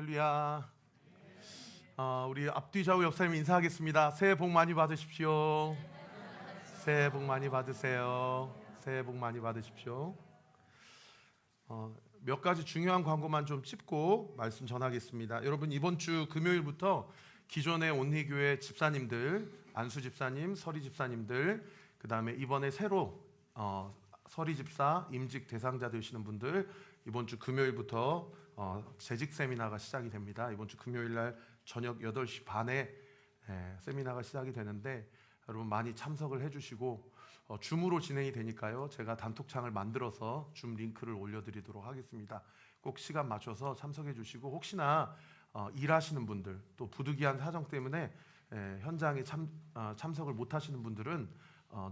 할렐루야. 우리 앞뒤 좌우 옆사님 인사하겠습니다. 새해 복 많이 받으십시오. 새해 복 많이 받으세요. 새해 복 많이 받으십시오. 몇 가지 중요한 광고만 좀 짚고 말씀 전하겠습니다. 여러분, 이번 주 금요일부터 기존의 온리교회 집사님들, 안수 집사님, 서리 집사님들, 그 다음에 이번에 새로 서리 집사 임직 대상자 되시는 분들, 이번 주 금요일부터 재직 세미나가 시작이 됩니다. 이번 주 금요일 날 저녁 8시 반에 세미나가 시작이 되는데, 여러분 많이 참석을 해주시고, 줌으로 진행이 되니까요, 제가 단톡창을 만들어서 줌 링크를 올려드리도록 하겠습니다. 꼭 시간 맞춰서 참석해 주시고, 혹시나 일하시는 분들, 또 부득이한 사정 때문에 현장에 참석을 못 하시는 분들은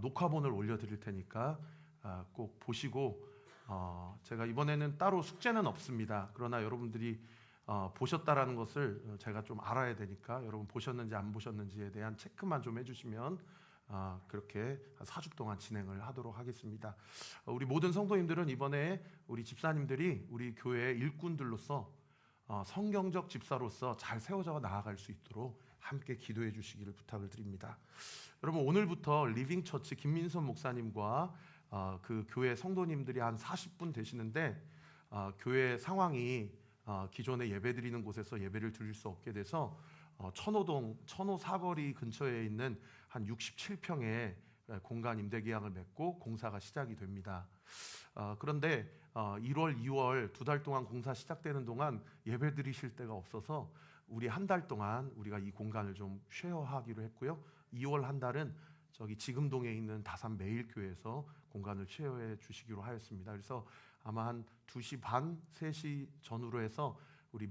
녹화본을 올려드릴 테니까 꼭 보시고, 제가 이번에는 따로 숙제는 없습니다. 그러나 여러분들이 보셨다라는 것을 제가 좀 알아야 되니까, 여러분 보셨는지 안 보셨는지에 대한 체크만 좀 해주시면 그렇게 4주 동안 진행을 하도록 하겠습니다. 우리 모든 성도님들은 이번에 우리 집사님들이 우리 교회의 일꾼들로서 성경적 집사로서 잘 세워져 나아갈 수 있도록 함께 기도해 주시기를 부탁을 드립니다. 여러분, 오늘부터 리빙처치 김민선 목사님과 그 교회 성도님들이 한 40분 되시는데, 교회 상황이 기존에 예배드리는 곳에서 예배를 드릴 수 없게 돼서 천호동 천호 사거리 근처에 있는 한 67평의 공간 임대 계약을 맺고 공사가 시작이 됩니다. 그런데 1월, 2월 2달 동안 공사 시작되는 동안 예배 드리실 데가 없어서 우리 한 달 동안 우리가 이 공간을 좀 쉐어하기로 했고요. 2월 한 달은 저기 지금동에 있는 다산 매일교회에서 공간을 쉐어해 주시기로 하였습니다. 그래서 아마 한 2시 반, 3시 전후로 해서 우리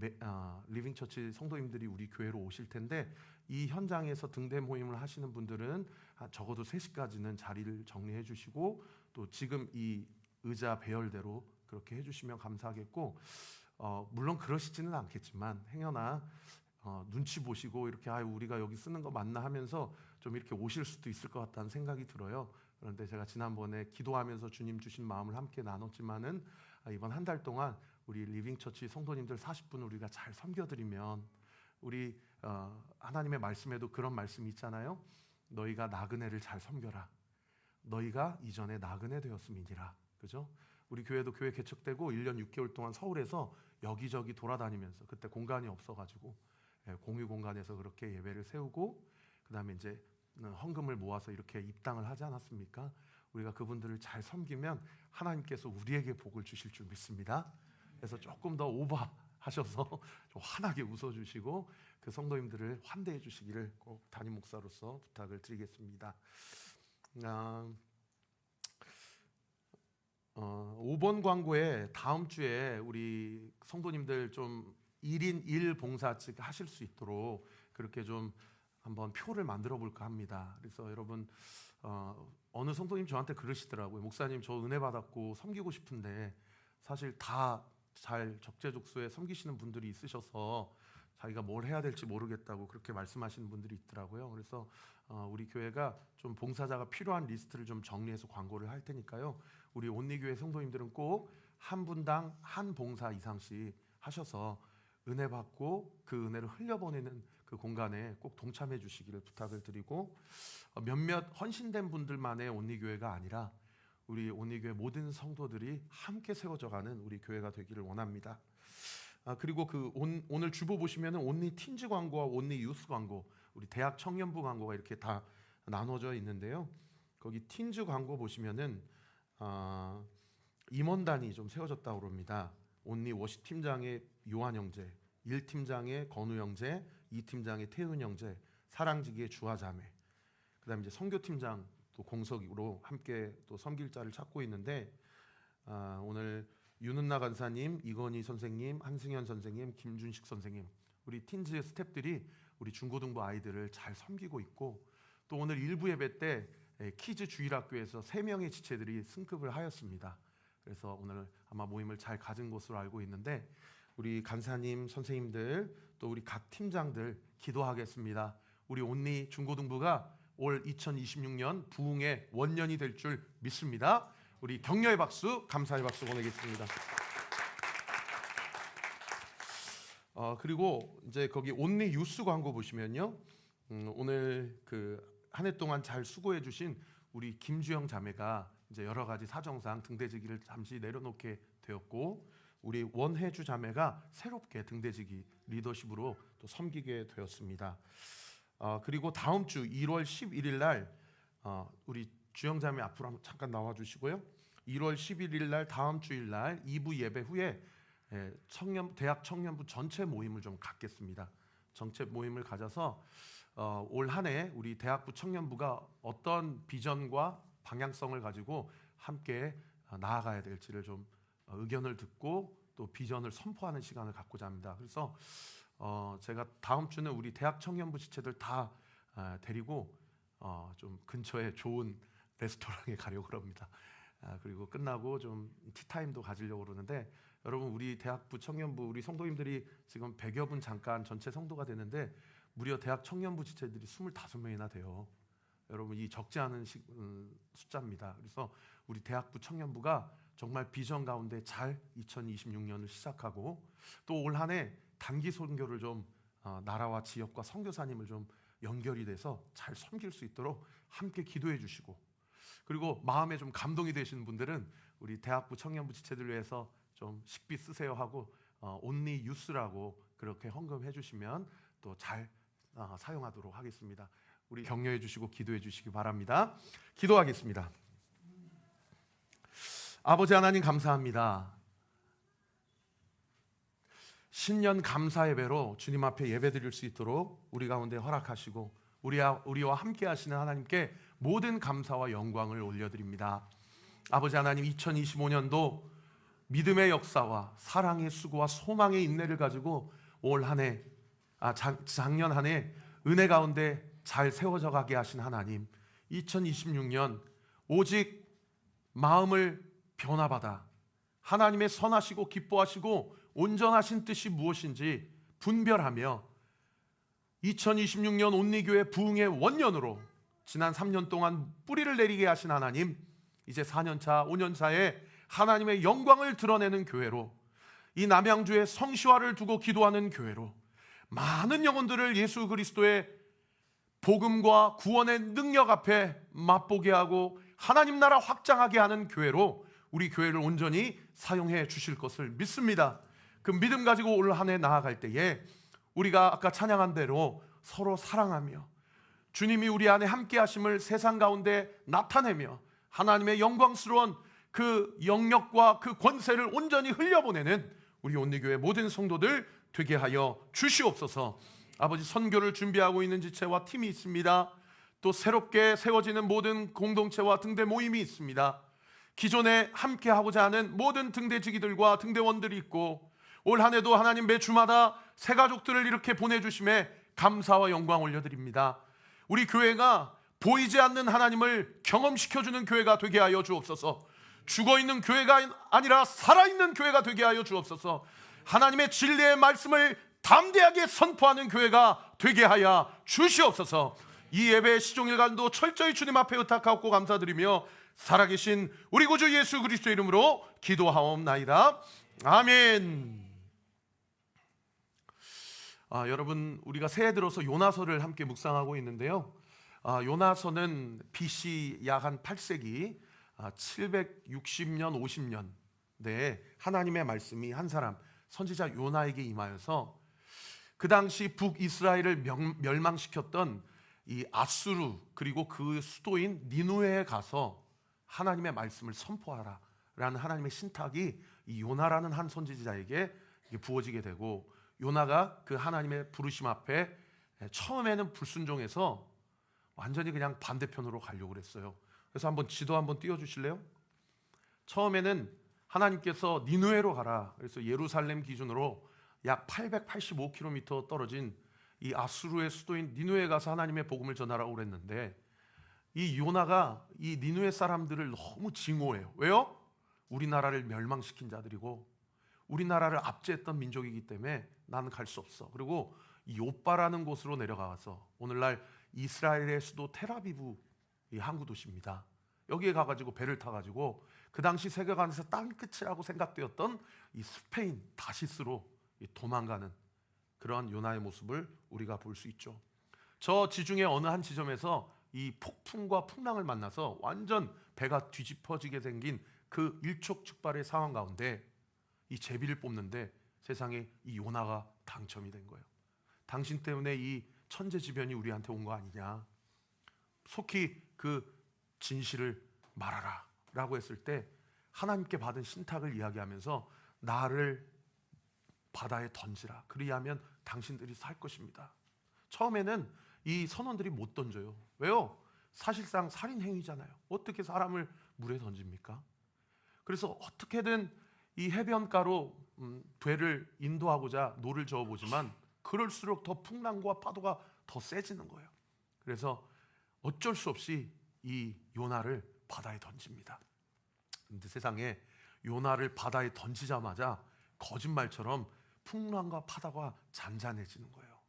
리빙처치 성도님들이 우리 교회로 오실 텐데, 이 현장에서 등대 모임을 하시는 분들은 적어도 3시까지는 자리를 정리해 주시고, 또 지금 이 의자 배열대로 그렇게 해주시면 감사하겠고, 물론 그러시지는 않겠지만 행여나 눈치 보시고 이렇게 우리가 여기 쓰는 거 맞나 하면서 좀 이렇게 오실 수도 있을 것 같다는 생각이 들어요. 그런데 제가 지난번에 기도하면서 주님 주신 마음을 함께 나눴지만은, 이번 한 달 동안 우리 리빙처치 성도님들 40분을 우리가 잘 섬겨드리면, 우리 하나님의 말씀에도 그런 말씀이 있잖아요. 너희가 나그네를 잘 섬겨라. 너희가 이전에 나그네 되었음이니라. 그죠? 우리 교회도 교회 개척되고 1년 6개월 동안 서울에서 여기저기 돌아다니면서, 그때 공간이 없어가지고 공유 공간에서 그렇게 예배를 세우고, 그 다음에 이제 헌금을 모아서 이렇게 입당을 하지 않았습니까? 우리가 그분들을 잘 섬기면 하나님께서 우리에게 복을 주실 줄 믿습니다. 그래서 조금 더 오버하셔서 좀 환하게 웃어주시고 그 성도님들을 환대해 주시기를 꼭 담임 목사로서 부탁을 드리겠습니다. 5번 광고에 다음 주에 우리 성도님들 좀 1인 1 봉사 하실 수 있도록 그렇게 좀 한번 표를 만들어 볼까 합니다. 그래서 여러분, 어느 성도님 저한테 그러시더라고요. 목사님, 저 은혜 받았고 섬기고 싶은데 사실 다 잘 적재적소에 섬기시는 분들이 있으셔서 자기가 뭘 해야 될지 모르겠다고 그렇게 말씀하시는 분들이 있더라고요. 그래서 우리 교회가 좀 봉사자가 필요한 리스트를 좀 정리해서 광고를 할 테니까요, 우리 온리교회 성도님들은 꼭 한 분당 한 봉사 이상씩 하셔서 은혜 받고 그 은혜를 흘려보내는 그 공간에 꼭 동참해 주시기를 부탁을 드리고, 몇몇 헌신된 분들만의 온리교회가 아니라 우리 온리교회 모든 성도들이 함께 세워져가는 우리 교회가 되기를 원합니다. 그리고 오늘 주보 보시면은 온리 틴즈 광고와 온리 유스 광고, 우리 대학 청년부 광고가 이렇게 다 나눠져 있는데요. 거기 틴즈 광고 보시면은 임원단이 좀 세워졌다고 그럽니다. 온리 워십 팀장의 요한 형제, 1팀장의 건우 형제, 2팀장의 태훈 형제, 사랑지기의 주화자매, 그다음에 이제 선교팀장 또 공석으로 함께 또 섬길 자를 찾고 있는데, 오늘 윤은나 간사님, 이건희 선생님, 한승현 선생님, 김준식 선생님, 우리 틴즈 스태프들이 우리 중고등부 아이들을 잘 섬기고 있고, 또 오늘 일부 예배 때 키즈 주일학교에서 3명의 지체들이 승급을 하였습니다. 그래서 오늘 아마 모임을 잘 가진 것으로 알고 있는데, 우리 간사님, 선생님들, 또 우리 각 팀장들 기도하겠습니다. 우리 온리 중고등부가 올 2026년 부흥의 원년이 될 줄 믿습니다. 우리 격려의 박수, 감사의 박수 보내겠습니다. 그리고 이제 거기 온리 유스 광고 보시면요, 오늘 그 한 해 동안 잘 수고해 주신 우리 김주영 자매가 이제 여러 가지 사정상 등대지기를 잠시 내려놓게 되었고, 우리 원혜주 자매가 새롭게 등대지기 리더십으로 또 섬기게 되었습니다. 그리고 다음 주 1월 11일 날 우리 주영 자매 앞으로 한번 잠깐 나와 주시고요. 1월 11일 날 다음 주일 날 2부 예배 후에 대학 청년부 전체 모임을 좀 갖겠습니다. 전체 모임을 가져서 올 한 해 우리 대학부 청년부가 어떤 비전과 방향성을 가지고 함께 나아가야 될지를 좀 의견을 듣고 또 비전을 선포하는 시간을 갖고자 합니다. 그래서 제가 다음 주는 우리 대학 청년부 지체들 다 데리고 좀 근처에 좋은 레스토랑에 가려고 합니다. 그리고 끝나고 좀 티타임도 가지려고 그러는데, 여러분 우리 대학부 청년부 우리 성도님들이 지금 100여 분 잠깐 전체 성도가 되는데 무려 대학 청년부 지체들이 25명이나 돼요. 여러분 이 적지 않은 숫자입니다. 그래서 우리 대학부 청년부가 정말 비전 가운데 잘 2026년을 시작하고 또 올 한 해 단기 선교를 좀 나라와 지역과 선교사님을 좀 연결이 돼서 잘 섬길 수 있도록 함께 기도해 주시고, 그리고 마음에 좀 감동이 되시는 분들은 우리 대학부 청년부 지체들 위해서 좀 식비 쓰세요 하고 온리 유스라고 그렇게 헌금해 주시면 또 잘 사용하도록 하겠습니다. 우리 격려해 주시고 기도해 주시기 바랍니다. 기도하겠습니다. 아버지 하나님 감사합니다. 신년 감사 예배로 주님 앞에 예배 드릴 수 있도록 우리 가운데 허락하시고 우리와 함께 하시는 하나님께 모든 감사와 영광을 올려드립니다. 아버지 하나님, 2025년도 믿음의 역사와 사랑의 수고와 소망의 인내를 가지고 올 한 해, 작년 한 해 은혜 가운데 잘 세워져 가게 하신 하나님, 2026년 오직 마음을 변화받아 하나님의 선하시고 기뻐하시고 온전하신 뜻이 무엇인지 분별하며 2026년 온리교회 부흥의 원년으로 지난 3년 동안 뿌리를 내리게 하신 하나님, 이제 4년차 5년차에 하나님의 영광을 드러내는 교회로, 이 남양주의 성시화를 두고 기도하는 교회로 많은 영혼들을 예수 그리스도의 복음과 구원의 능력 앞에 맛보게 하고 하나님 나라 확장하게 하는 교회로 우리 교회를 온전히 사용해 주실 것을 믿습니다. 그 믿음 가지고 올 한 해 나아갈 때에 우리가 아까 찬양한 대로 서로 사랑하며 주님이 우리 안에 함께 하심을 세상 가운데 나타내며 하나님의 영광스러운 그 영역과 그 권세를 온전히 흘려보내는 우리 온리교회 모든 성도들 되게 하여 주시옵소서. 아버지, 선교를 준비하고 있는 지체와 팀이 있습니다. 또 새롭게 세워지는 모든 공동체와 등대 모임이 있습니다. 기존에 함께 하고자 하는 모든 등대지기들과 등대원들이 있고, 올 한 해도 하나님 매 주마다 새 가족들을 이렇게 보내주심에 감사와 영광 올려드립니다. 우리 교회가 보이지 않는 하나님을 경험시켜주는 교회가 되게 하여 주옵소서. 죽어있는 교회가 아니라 살아있는 교회가 되게 하여 주옵소서. 하나님의 진리의 말씀을 담대하게 선포하는 교회가 되게 하여 주시옵소서. 이 예배 시종일관도 철저히 주님 앞에 의탁하고 감사드리며 살아계신 우리 구주 예수 그리스도 이름으로 기도하옵나이다. 아멘. 여러분, 우리가 새해 들어서 요나서를 함께 묵상하고 있는데요. 요나서는 BC 약 한 8세기 760년 50년 내에 하나님의 말씀이 한 사람 선지자 요나에게 임하여서 그 당시 북이스라엘을 멸망시켰던 이 아수르 그리고 그 수도인 니누에에 가서 하나님의 말씀을 선포하라 라는 하나님의 신탁이 이 요나라는 한 선지자에게 부어지게 되고, 요나가 그 하나님의 부르심 앞에 처음에는 불순종해서 완전히 그냥 반대편으로 가려고 그랬어요. 그래서 한번 지도 한번 띄워주실래요? 처음에는 하나님께서 니누에로 가라, 그래서 예루살렘 기준으로 약 885km 떨어진 이 아수르의 수도인 니누에 가서 하나님의 복음을 전하라고 그랬는데, 이 요나가 이 니누에 사람들을 너무 증오해요. 왜요? 우리나라를 멸망시킨 자들이고 우리나라를 압제했던 민족이기 때문에 나는 갈 수 없어. 그리고 이 요빠라는 곳으로 내려가서 오늘날 이스라엘의 수도 텔아비브 이 항구 도시입니다. 여기에 가가지고 배를 타가지고 그 당시 세계관에서 땅끝이라고 생각되었던 이 스페인 다시스로 도망가는 그런 요나의 모습을 우리가 볼 수 있죠. 저 지중해 어느 한 지점에서 이 폭풍과 풍랑을 만나서 완전 배가 뒤집어지게 생긴 그 일촉즉발의 상황 가운데 이 제비를 뽑는데 세상에 이 요나가 당첨이 된 거예요. 당신 때문에 이 천재지변이 우리한테 온 거 아니냐. 속히 그 진실을 말하라 라고 했을 때 하나님께 받은 신탁을 이야기하면서 나를 바다에 던지라. 그리하면 당신들이 살 것입니다. 처음에는 이 선원들이 못 던져요. 왜요? 사실상 살인 행위잖아요. 어떻게 사람을 물에 던집니까? 그래서 어떻게든 이 해변가로 배를 인도하고자 노를 저어보지만 그럴수록 더 풍랑과 파도가 더 세지는 거예요. 그래서 어쩔 수 없이 이 요나를 바다에 던집니다. 근데 세상에 요나를 바다에 던지자마자 거짓말처럼 풍랑과 파도가 잔잔해지는 거예요.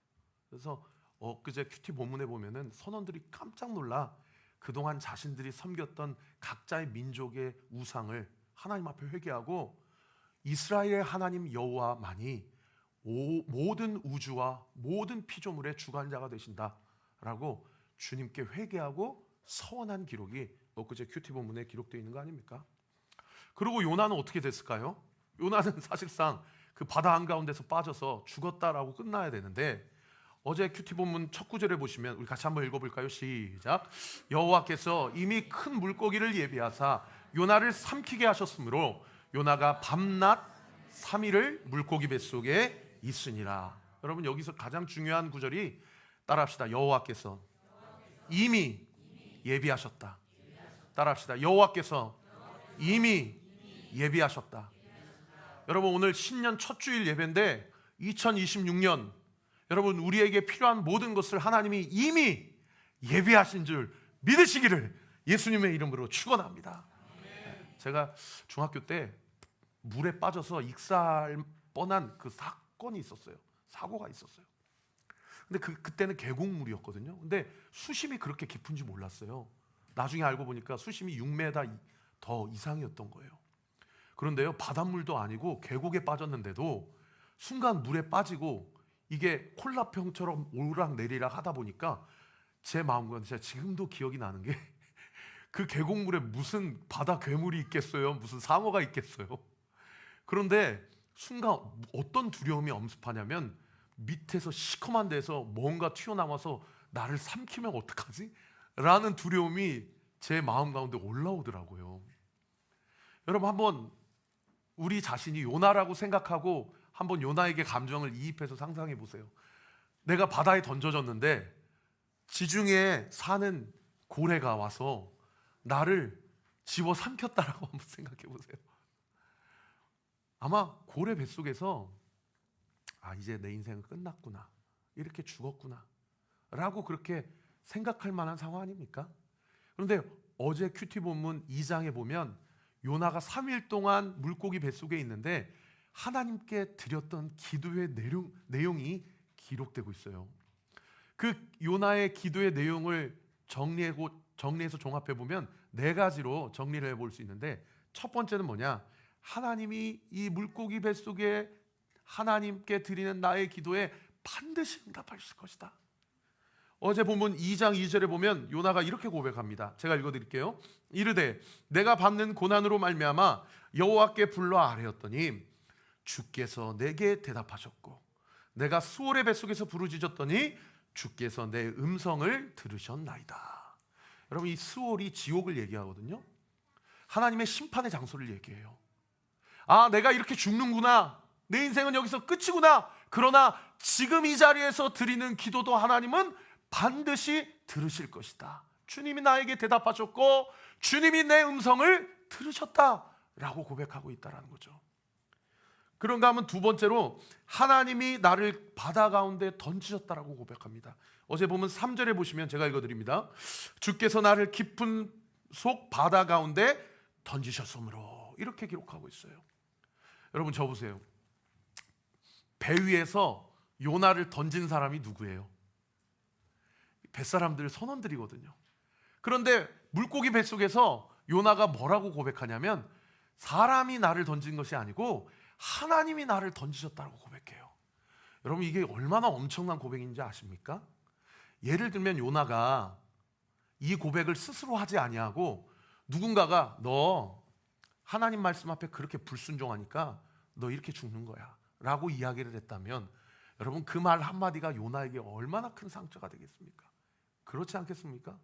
그래서 엊그제 큐티 본문에 보면은 선원들이 깜짝 놀라 그동안 자신들이 섬겼던 각자의 민족의 우상을 하나님 앞에 회개하고 이스라엘의 하나님 여호와만이 모든 우주와 모든 피조물의 주관자가 되신다라고 주님께 회개하고 서원한 기록이 엊그제 큐티 본문에 기록되어 있는 거 아닙니까? 그리고 요나는 어떻게 됐을까요? 요나는 사실상 그 바다 한가운데서 빠져서 죽었다라고 끝나야 되는데 어제 큐티 본문 첫 구절에 보시면 우리 같이 한번 읽어볼까요? 시작. 여호와께서 이미 큰 물고기를 예비하사 요나를 삼키게 하셨으므로 요나가 밤낮 3일을 물고기 뱃속에 있으니라. 여러분 여기서 가장 중요한 구절이 따라합시다. 여호와께서 이미 예비하셨다. 따라합시다. 여호와께서 이미 예비하셨다. 여러분 오늘 신년 첫 주일 예배인데 2026년 여러분 우리에게 필요한 모든 것을 하나님이 이미 예비하신 줄 믿으시기를 예수님의 이름으로 축원합니다. 제가 중학교 때 물에 빠져서 익사할 뻔한 그 사건이 있었어요. 사고가 있었어요. 근데 그때는 계곡물이었거든요. 근데 수심이 그렇게 깊은지 몰랐어요. 나중에 알고 보니까 수심이 6m 더 이상이었던 거예요. 그런데요, 바닷물도 아니고 계곡에 빠졌는데도 순간 물에 빠지고 이게 콜라병처럼 오르락내리락 하다 보니까 제 마음과 제가 지금도 기억이 나는 게 그 계곡물에 무슨 바다 괴물이 있겠어요? 무슨 상어가 있겠어요? 그런데 순간 어떤 두려움이 엄습하냐면 밑에서 시커먼 데서 뭔가 튀어나와서 나를 삼키면 어떡하지? 라는 두려움이 제 마음 가운데 올라오더라고요. 여러분 한번 우리 자신이 요나라고 생각하고 한번 요나에게 감정을 이입해서 상상해 보세요. 내가 바다에 던져졌는데 지중해에 사는 고래가 와서 나를 집어 삼켰다라고 한번 생각해 보세요. 아마 고래 뱃속에서 이제 내 인생은 끝났구나, 이렇게 죽었구나 라고 그렇게 생각할 만한 상황 아닙니까? 그런데 어제 큐티 본문 2장에 보면 요나가 3일 동안 물고기 뱃속에 있는데 하나님께 드렸던 기도의 내용이 기록되고 있어요. 그 요나의 기도의 내용을 정리해서 종합해 보면 4가지로 정리를 해볼 수 있는데 첫 번째는 뭐냐? 하나님이 이 물고기 뱃속에 하나님께 드리는 나의 기도에 반드시 응답하실 것이다. 어제 본문 2장 2절에 보면 요나가 이렇게 고백합니다. 제가 읽어드릴게요. 이르되 내가 받는 고난으로 말미암아 여호와께 불러 아뢰었더니 주께서 내게 대답하셨고 내가 수월의 뱃속에서 부르짖었더니 주께서 내 음성을 들으셨나이다. 여러분 이 수월이 지옥을 얘기하거든요. 하나님의 심판의 장소를 얘기해요. 내가 이렇게 죽는구나, 내 인생은 여기서 끝이구나. 그러나 지금 이 자리에서 드리는 기도도 하나님은 반드시 들으실 것이다. 주님이 나에게 대답하셨고 주님이 내 음성을 들으셨다라고 고백하고 있다는 거죠. 그런가 하면 두 번째로 하나님이 나를 바다 가운데 던지셨다라고 고백합니다. 어제 보면 3절에 보시면 제가 읽어드립니다. 주께서 나를 깊은 속 바다 가운데 던지셨으므로, 이렇게 기록하고 있어요. 여러분 저 보세요. 배 위에서 요나를 던진 사람이 누구예요? 뱃사람들, 선원들이거든요. 그런데 물고기 뱃속에서 요나가 뭐라고 고백하냐면 사람이 나를 던진 것이 아니고 하나님이 나를 던지셨다고 고백해요. 여러분 이게 얼마나 엄청난 고백인지 아십니까? 예를 들면 요나가 이 고백을 스스로 하지 아니하고 누군가가 너 하나님 말씀 앞에 그렇게 불순종하니까 너 이렇게 죽는 거야 라고 이야기를 했다면 여러분 그 말 한마디가 요나에게 얼마나 큰 상처가 되겠습니까? 그렇지 않겠습니까?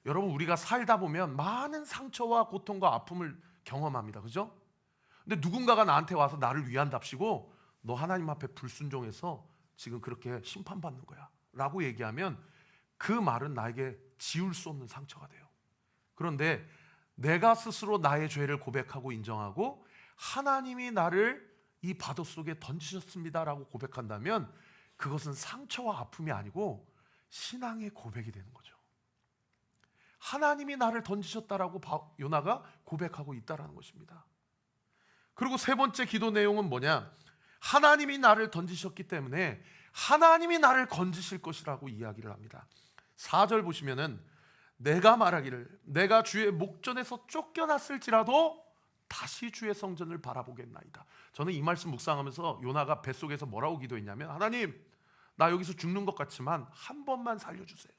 여러분 우리가 살다 보면 많은 상처와 고통과 아픔을 경험합니다. 그죠? 근데 누군가가 나한테 와서 나를 위한답시고 너 하나님 앞에 불순종해서 지금 그렇게 심판받는 거야 라고 얘기하면 그 말은 나에게 지울 수 없는 상처가 돼요. 그런데 내가 스스로 나의 죄를 고백하고 인정하고 하나님이 나를 이 바다 속에 던지셨습니다라고 고백한다면 그것은 상처와 아픔이 아니고 신앙의 고백이 되는 거죠. 하나님이 나를 던지셨다라고 요나가 고백하고 있다라는 것입니다. 그리고 세 번째 기도 내용은 뭐냐? 하나님이 나를 던지셨기 때문에 하나님이 나를 건지실 것이라고 이야기를 합니다. 4절 보시면은 내가 말하기를 내가 주의 목전에서 쫓겨났을지라도 다시 주의 성전을 바라보겠나이다. 저는 이 말씀 묵상하면서 요나가 뱃속에서 뭐라고 기도했냐면 하나님 나 여기서 죽는 것 같지만 한 번만 살려주세요.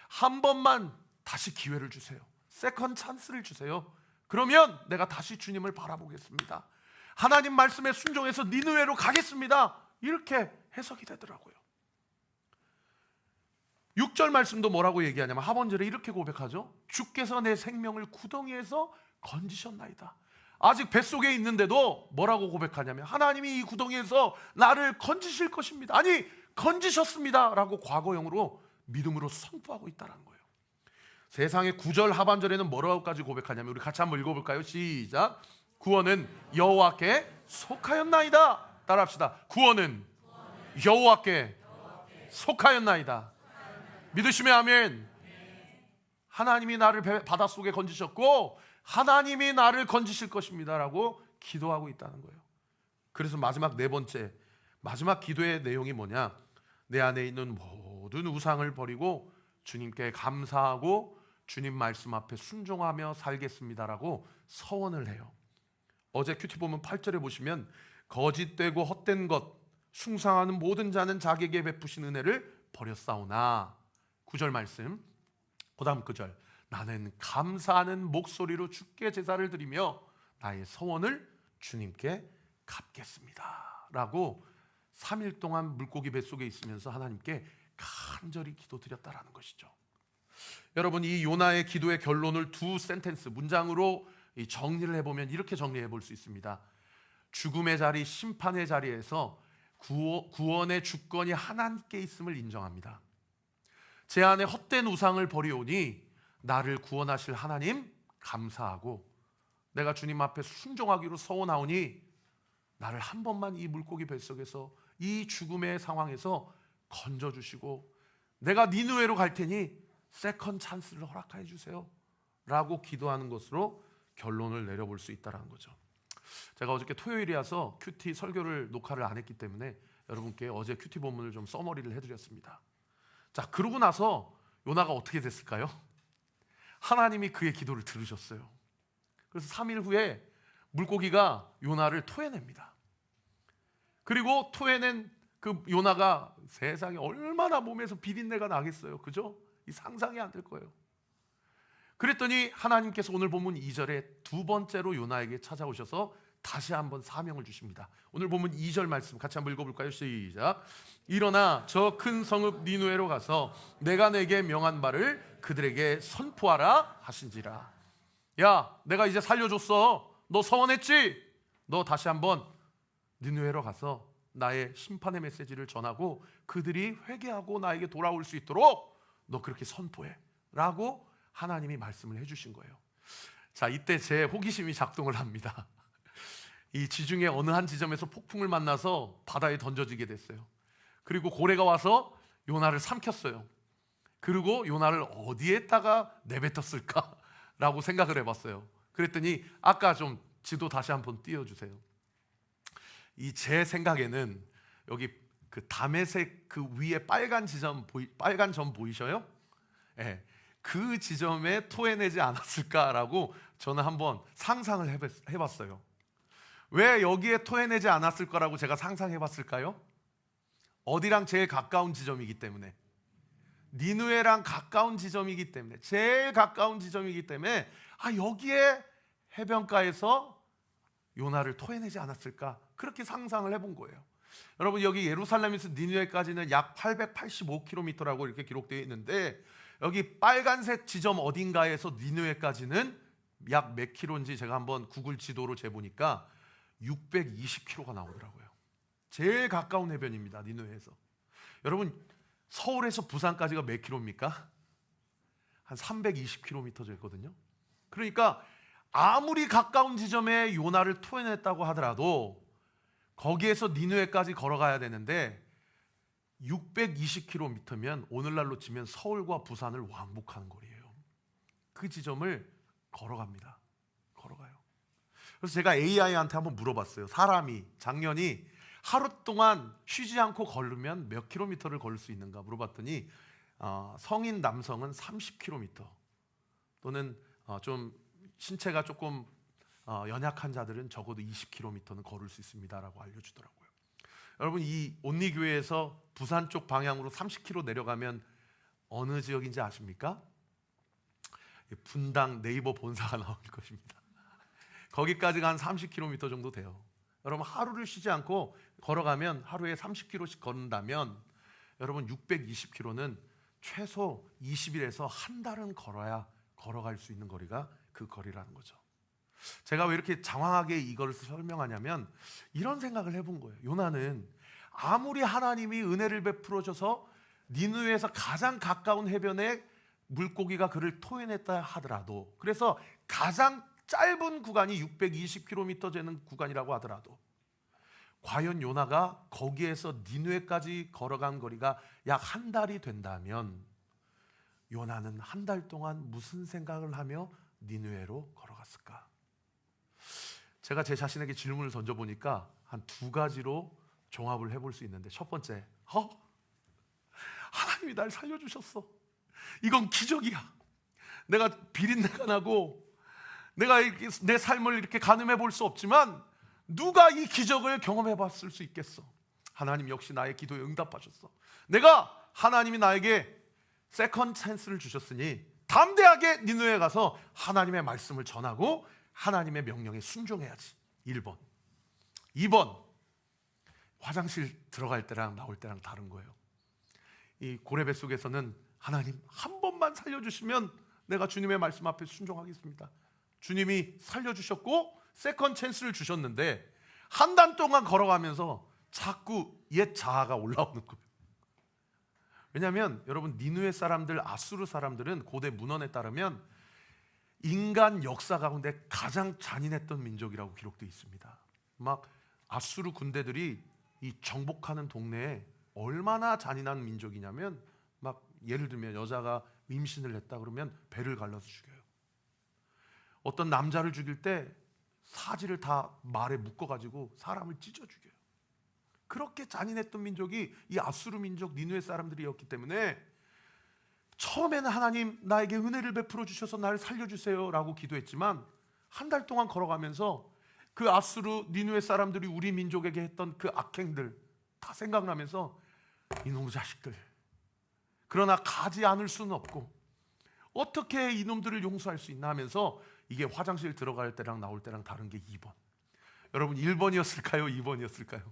한 번만 다시 기회를 주세요. 세컨 찬스를 주세요. 그러면 내가 다시 주님을 바라보겠습니다. 하나님 말씀에 순종해서 니느웨로 가겠습니다. 이렇게 해석이 되더라고요. 6절 말씀도 뭐라고 얘기하냐면 하반절에 이렇게 고백하죠. 주께서 내 생명을 구덩이에서 건지셨나이다. 아직 뱃속에 있는데도 뭐라고 고백하냐면 하나님이 이 구덩이에서 나를 건지실 것입니다. 아니 건지셨습니다 라고 과거형으로 믿음으로 선포하고 있다는 거예요. 세상의 9절 하반절에는 뭐라고까지 고백하냐면 우리 같이 한번 읽어볼까요? 시작. 구원은 여호와께 속하였나이다. 따라합시다. 구원은 여호와께 속하였나이다. 믿으시면 아멘. 하나님이 나를 바닷속에 건지셨고 하나님이 나를 건지실 것입니다 라고 기도하고 있다는 거예요. 그래서 마지막 네 번째 마지막 기도의 내용이 뭐냐? 내 안에 있는 모든 우상을 버리고 주님께 감사하고 주님 말씀 앞에 순종하며 살겠습니다라고 서원을 해요. 어제 큐티 보면 8절에 보시면 거짓되고 헛된 것 숭상하는 모든 자는 자기에게 베푸신 은혜를 버렸사오나 9절 말씀 그 다음 9절 나는 감사하는 목소리로 주께 제사를 드리며 나의 서원을 주님께 갚겠습니다 라고 3일 동안 물고기 뱃속에 있으면서 하나님께 간절히 기도드렸다라는 것이죠. 여러분 이 요나의 기도의 결론을 두 센텐스 문장으로 정리를 해보면 이렇게 정리해 볼 수 있습니다. 죽음의 자리 심판의 자리에서 구원의 주권이 하나님께 있음을 인정합니다. 제 안에 헛된 우상을 버리오니 나를 구원하실 하나님 감사하고 내가 주님 앞에 순종하기로 서원하오니 나를 한 번만 이 물고기 뱃속에서 이 죽음의 상황에서 건져주시고 내가 니느웨로 갈 테니 세컨 찬스를 허락해 주세요 라고 기도하는 것으로 결론을 내려볼 수 있다는 거죠. 제가 어저께 토요일이라서 큐티 설교를 녹화를 안 했기 때문에 여러분께 어제 큐티 본문을 좀 써머리를 해드렸습니다. 자, 그러고 나서 요나가 어떻게 됐을까요? 하나님이 그의 기도를 들으셨어요. 그래서 3일 후에 물고기가 요나를 토해냅니다. 그리고 토해낸 그 요나가 세상에 얼마나 몸에서 비린내가 나겠어요. 그죠? 이 상상이 안 될 거예요. 그랬더니 하나님께서 오늘 본문 2절에 두 번째로 요나에게 찾아오셔서 다시 한번 사명을 주십니다. 오늘 본문 2절 말씀 같이 한번 읽어볼까요? 시작. 일어나 저 큰 성읍 니느웨로 가서 내가 내게 명한 바를 그들에게 선포하라 하신지라. 야, 내가 이제 살려줬어. 너 서원했지? 너 다시 한번 니느웨로 가서 나의 심판의 메시지를 전하고 그들이 회개하고 나에게 돌아올 수 있도록 너 그렇게 선포해 라고 하나님이 말씀을 해주신 거예요. 자, 이때 제 호기심이 작동을 합니다. 이 지중해 어느 한 지점에서 폭풍을 만나서 바다에 던져지게 됐어요. 그리고 고래가 와서 요나를 삼켰어요. 그리고 요나를 어디에다가 내뱉었을까 라고 생각을 해봤어요. 그랬더니 아까 좀 지도 다시 한번 띄워주세요. 이 제 생각에는 여기 그 다메섹 그 위에 빨간 지점 빨간 점 보이셔요? 네, 그 지점에 토해내지 않았을까라고 저는 한번 상상을 해봤어요. 왜 여기에 토해내지 않았을 거라고 제가 상상해봤을까요? 어디랑 제일 가까운 지점이기 때문에, 니느웨랑 가까운 지점이기 때문에, 제일 가까운 지점이기 때문에 여기에 해변가에서 요나를 토해내지 않았을까, 그렇게 상상을 해본 거예요. 여러분, 여기 예루살렘에서 니느웨까지는 약 885km라고 이렇게 기록되어 있는데, 여기 빨간색 지점 어딘가에서 니느웨까지는 약 몇 킬로인지 제가 한번 구글 지도로 재보니까 620km가 나오더라고요. 제일 가까운 해변입니다, 니느웨에서. 여러분, 서울에서 부산까지가 몇 킬로입니까? 한 320km 됐거든요. 그러니까 아무리 가까운 지점에 요나를 토해냈다고 하더라도 거기에서 니느웨까지 걸어가야 되는데 620km면 오늘날로 치면 서울과 부산을 왕복하는 거리예요. 그 지점을 걸어갑니다. 걸어가요. 그래서 제가 AI한테 한번 물어봤어요. 사람이 작년이 하루 동안 쉬지 않고 걸으면 몇 킬로미터를 걸을 수 있는가 물어봤더니 성인 남성은 30km, 또는 좀 신체가 조금 연약한 자들은 적어도 20km는 걸을 수 있습니다라고 알려주더라고요. 여러분, 이 온리교회에서 부산 쪽 방향으로 30km 내려가면 어느 지역인지 아십니까? 분당 네이버 본사가 나올 것입니다. 거기까지가 한 30km 정도 돼요. 여러분, 하루를 쉬지 않고 걸어가면 하루에 30km씩 걷는다면 여러분 620km는 최소 20일에서 한 달은 걸어갈 수 있는 거리가 그 거리라는 거죠. 제가 왜 이렇게 장황하게 이걸 설명하냐면 이런 생각을 해본 거예요. 요나는 아무리 하나님이 은혜를 베풀어 줘서 니느웨에서 가장 가까운 해변에 물고기가 그를 토해냈다 하더라도, 그래서 가장 짧은 구간이 620km 되는 구간이라고 하더라도, 과연 요나가 거기에서 니느웨까지 걸어간 거리가 약 한 달이 된다면 요나는 한 달 동안 무슨 생각을 하며 니느웨로 걸어갔을까? 제가 제 자신에게 질문을 던져보니까 한 두 가지로 종합을 해볼 수 있는데, 첫 번째, 하나님이 날 살려주셨어. 이건 기적이야. 내가 비린내가 나고 내가 내 삶을 이렇게 가늠해 볼 수 없지만 누가 이 기적을 경험해 봤을 수 있겠어. 하나님 역시 나의 기도에 응답하셨어. 하나님이 나에게 세컨 찬스를 주셨으니 담대하게 니느웨에 가서 하나님의 말씀을 전하고 하나님의 명령에 순종해야지. 1번. 2번, 화장실 들어갈 때랑 나올 때랑 다른 거예요. 이 고레 뱃속에서는 하나님 한 번만 살려주시면 내가 주님의 말씀 앞에 순종하겠습니다. 주님이 살려주셨고 세컨 찬스를 주셨는데 한 달 동안 걸어가면서 자꾸 옛 자아가 올라오는 거예요. 왜냐하면 여러분, 니느웨 사람들, 아수르 사람들은 고대 문헌에 따르면 인간 역사 가운데 가장 잔인했던 민족이라고 기록되어 있습니다. 막 아수르 군대들이 이 정복하는 동네에 얼마나 잔인한 민족이냐면, 막 예를 들면 여자가 임신을 했다 그러면 배를 갈라서 죽여요. 어떤 남자를 죽일 때 사지를 다 말에 묶어가지고 사람을 찢어 죽여요. 그렇게 잔인했던 민족이 이 아수르 민족 니느웨 사람들이었기 때문에 처음에는 하나님 나에게 은혜를 베풀어 주셔서 나를 살려주세요 라고 기도했지만 한 달 동안 걸어가면서 그 아수르 니느웨 사람들이 우리 민족에게 했던 그 악행들 다 생각나면서 이놈의 자식들, 그러나 가지 않을 수는 없고 어떻게 이놈들을 용서할 수 있나 하면서, 이게 화장실 들어갈 때랑 나올 때랑 다른 게 2번. 여러분, 1번이었을까요? 2번이었을까요?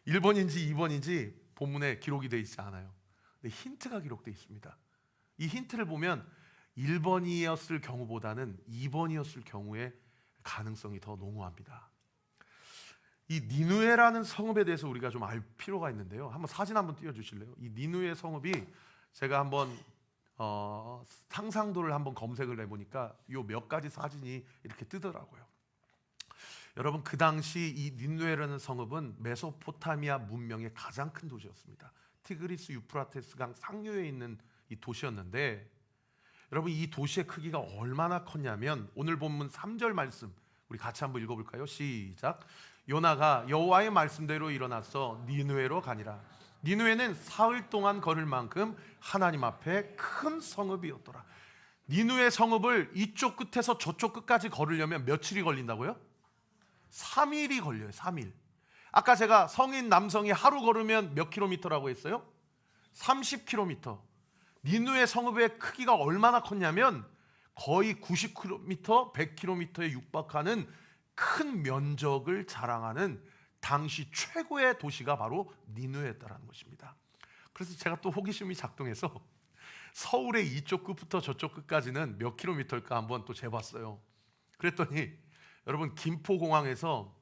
1번인지 2번인지 본문에 기록이 되어 있지 않아요. 근데 힌트가 기록되어 있습니다. 이 힌트를 보면 1번이었을 경우보다는 2번이었을 경우의 가능성이 더 농후합니다. 이 니느웨라는 성읍에 대해서 우리가 좀 알 필요가 있는데요. 한번 사진 한번 띄워주실래요? 이 니느웨 성읍이 제가 한번 상상도를 한번 검색을 해보니까 요 몇 가지 사진이 이렇게 뜨더라고요. 여러분, 그 당시 이 니느웨라는 성읍은 메소포타미아 문명의 가장 큰 도시였습니다. 티그리스 유프라테스 강 상류에 있는 이 도시였는데, 여러분, 이 도시의 크기가 얼마나 컸냐면 오늘 본문 3절 말씀 우리 같이 한번 읽어볼까요? 시작. 요나가 여호와의 말씀대로 일어나서 니느웨로 가니라. 니느웨는 사흘 동안 걸을 만큼 하나님 앞에 큰 성읍이었더라. 니느웨 성읍을 이쪽 끝에서 저쪽 끝까지 걸으려면 며칠이 걸린다고요? 3일이 걸려요. 3일. 아까 제가 성인 남성이 하루 걸으면 몇 킬로미터라고 했어요? 30킬로미터. 니누의 성읍의 크기가 얼마나 컸냐면 거의 90킬로미터, 100킬로미터에 육박하는 큰 면적을 자랑하는 당시 최고의 도시가 바로 니누였다는 것입니다. 그래서 제가 또 호기심이 작동해서 서울의 이쪽 끝부터 저쪽 끝까지는 몇 킬로미터일까 한번 또 재봤어요. 그랬더니 여러분, 김포공항에서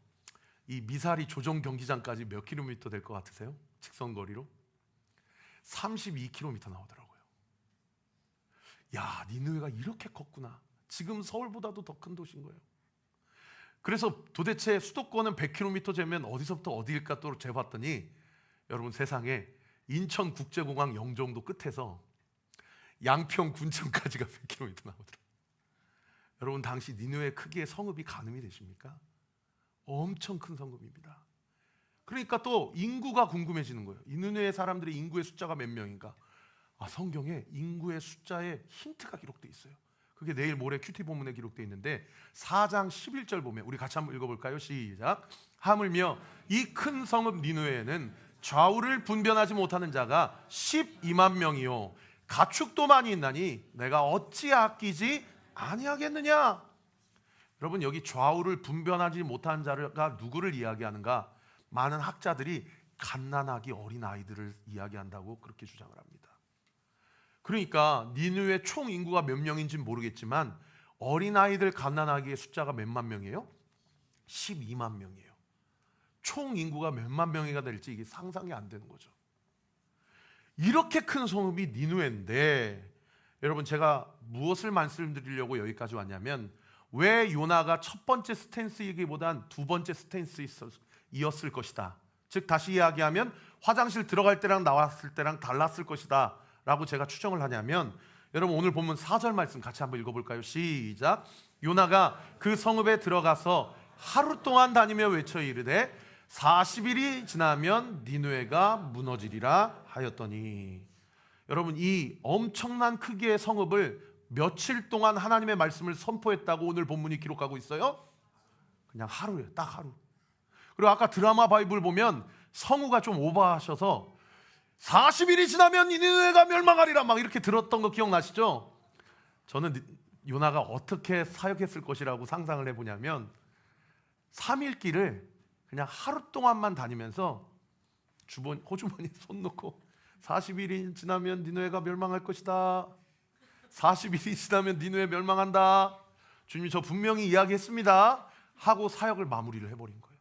이 미사리 조정 경기장까지 몇 킬로미터 될 것 같으세요? 직선거리로 32킬로미터 나오더라고요. 야, 니느웨가 이렇게 컸구나. 지금 서울보다도 더 큰 도시인 거예요. 그래서 도대체 수도권은 100킬로미터 재면 어디서부터 어디일까 또 재봤더니 여러분, 세상에 인천국제공항 영종도 끝에서 양평 군청까지가 100킬로미터 나오더라고요. 여러분, 당시 니느웨 크기의 성읍이 가늠이 되십니까? 엄청 큰 성읍입니다. 그러니까 또 인구가 궁금해지는 거예요. 니느웨 사람들의 인구의 숫자가 몇 명인가? 성경에 인구의 숫자에 힌트가 기록되어 있어요. 그게 내일 모레 큐티 본문에 기록되어 있는데 4장 11절 보면 우리 같이 한번 읽어볼까요? 시작. 하물며 이 큰 성읍 니느웨에는 좌우를 분변하지 못하는 자가 12만 명이요 가축도 많이 있나니 내가 어찌 아끼지 아니하겠느냐. 여러분, 여기 좌우를 분변하지 못하는 자가 누구를 이야기하는가? 많은 학자들이 갓난아기 어린 아이들을 이야기한다고 그렇게 주장을 합니다. 그러니까 니느웨 총 인구가 몇 명인지는 모르겠지만 어린아이들 갓난아기의 숫자가 몇만 명이에요? 12만 명이에요. 총 인구가 몇만 명이가 될지 이게 상상이 안 되는 거죠. 이렇게 큰 성읍이 니느웨인데 여러분, 제가 무엇을 말씀드리려고 여기까지 왔냐면 왜 요나가 첫 번째 스탠스이기보단 두 번째 스탠스이었을 것이다. 즉 다시 이야기하면 화장실 들어갈 때랑 나왔을 때랑 달랐을 것이다 라고 제가 추정을 하냐면 여러분, 오늘 본문 4절 말씀 같이 한번 읽어볼까요? 시작. 요나가 그 성읍에 들어가서 하루 동안 다니며 외쳐 이르되 40일이 지나면 니느웨가 무너지리라 하였더니, 여러분, 이 엄청난 크기의 성읍을 며칠 동안 하나님의 말씀을 선포했다고 오늘 본문이 기록하고 있어요? 그냥 하루예요. 딱 하루. 그리고 아까 드라마 바이블 보면 성우가 좀 오버하셔서 40일이 지나면 니느웨가 멸망하리라 막 이렇게 들었던 거 기억나시죠? 저는 요나가 어떻게 사역했을 것이라고 상상을 해보냐면 3일 길을 그냥 하루 동안만 다니면서 호주머니에 손 놓고 40일이 지나면 니느웨가 멸망할 것이다. 40일이 지나면 니느웨 멸망한다. 주님, 저 분명히 이야기했습니다 하고 사역을 마무리를 해버린 거예요.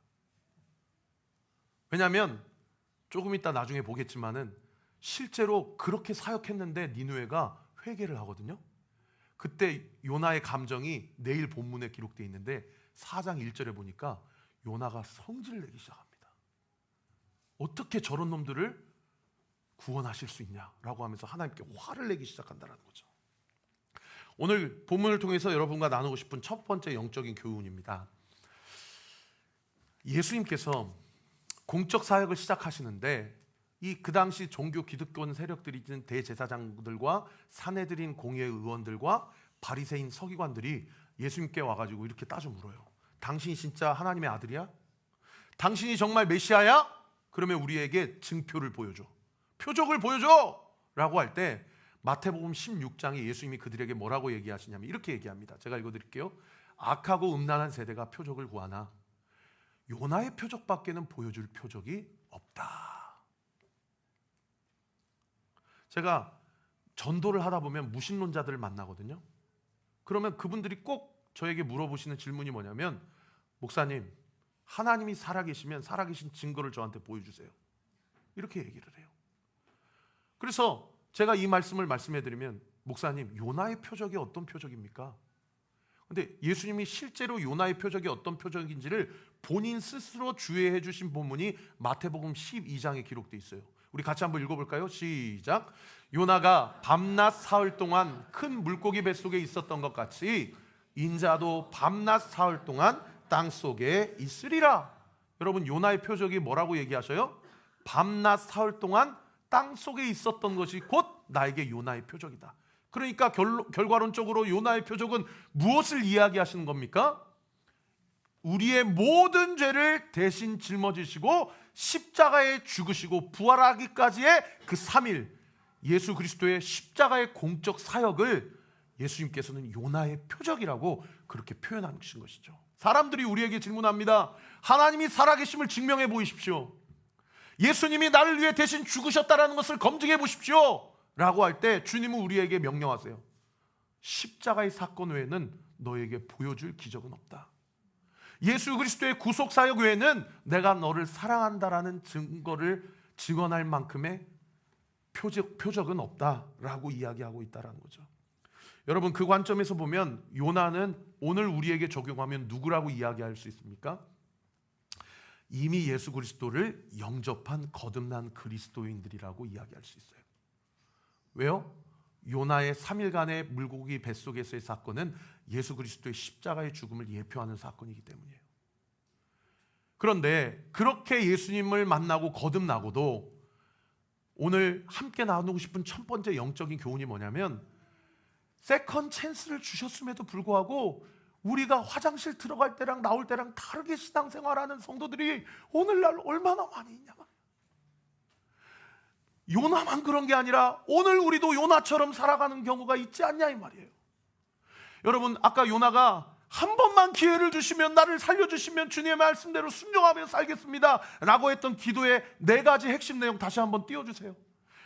왜냐하면 조금 이따 나중에 보겠지만은 실제로 그렇게 사역했는데 니느웨가 회개를 하거든요. 그때 요나의 감정이 내일 본문에 기록되어 있는데 4장 1절에 보니까 요나가 성질을 내기 시작합니다. 어떻게 저런 놈들을 구원하실 수 있냐라고 하면서 하나님께 화를 내기 시작한다는 거죠. 오늘 본문을 통해서 여러분과 나누고 싶은 첫 번째 영적인 교훈입니다. 예수님께서 공적 사역을 시작하시는데 그 당시 종교 기득권 세력들이 있는 대제사장들과 사내들인 공회의 의원들과 바리새인 서기관들이 예수님께 와가지고 이렇게 따져 물어요. 당신이 진짜 하나님의 아들이야? 당신이 정말 메시아야? 그러면 우리에게 증표를 보여줘, 표적을 보여줘 라고 할 때 마태복음 16장에 예수님이 그들에게 뭐라고 얘기하시냐면 이렇게 얘기합니다. 제가 읽어드릴게요. 악하고 음란한 세대가 표적을 구하나 요나의 표적밖에는 보여줄 표적이 없다. 제가 전도를 하다 보면 무신론자들을 만나거든요. 그러면 그분들이 꼭 저에게 물어보시는 질문이 뭐냐면, 목사님, 하나님이 살아계시면 살아계신 증거를 저한테 보여주세요. 이렇게 얘기를 해요. 그래서 제가 이 말씀을 말씀해드리면, 목사님, 요나의 표적이 어떤 표적입니까? 근데 예수님이 실제로 요나의 표적이 어떤 표적인지를 본인 스스로 주의해 주신 본문이 마태복음 12장에 기록되어 있어요. 우리 같이 한번 읽어볼까요? 시작. 요나가 밤낮 사흘 동안 큰 물고기 뱃속에 있었던 것 같이 인자도 밤낮 사흘 동안 땅속에 있으리라. 여러분, 요나의 표적이 뭐라고 얘기하셔요? 밤낮 사흘 동안 땅속에 있었던 것이 곧 나에게 요나의 표적이다. 그러니까 결과론적으로 요나의 표적은 무엇을 이야기하시는 겁니까? 우리의 모든 죄를 대신 짊어지시고 십자가에 죽으시고 부활하기까지의 그 3일 예수 그리스도의 십자가의 공적 사역을 예수님께서는 요나의 표적이라고 그렇게 표현하신 것이죠. 사람들이 우리에게 질문합니다. 하나님이 살아계심을 증명해 보이십시오. 예수님이 나를 위해 대신 죽으셨다는 것을 검증해 보십시오 라고 할 때 주님은 우리에게 명령하세요. 십자가의 사건 외에는 너에게 보여줄 기적은 없다. 예수 그리스도의 구속사역 외에는 내가 너를 사랑한다라는 증거를 증언할 만큼의 표적은 없다라고 이야기하고 있다는 거죠. 여러분, 그 관점에서 보면 요나는 오늘 우리에게 적용하면 누구라고 이야기할 수 있습니까? 이미 예수 그리스도를 영접한 거듭난 그리스도인들이라고 이야기할 수 있어요. 왜요? 요나의 3일간의 물고기 뱃속에서의 사건은 예수 그리스도의 십자가의 죽음을 예표하는 사건이기 때문이에요. 그런데 그렇게 예수님을 만나고 거듭나고도 오늘 함께 나누고 싶은 첫 번째 영적인 교훈이 뭐냐면, 세컨 찬스를 주셨음에도 불구하고 우리가 화장실 들어갈 때랑 나올 때랑 다르게 신앙생활하는 성도들이 오늘날 얼마나 많이 있냐. 요나만 그런 게 아니라 오늘 우리도 요나처럼 살아가는 경우가 있지 않냐 이 말이에요. 여러분, 아까 요나가 한 번만 기회를 주시면, 나를 살려주시면 주님의 말씀대로 순종하며 살겠습니다 라고 했던 기도의 4가지 핵심 내용 다시 한번 띄워주세요.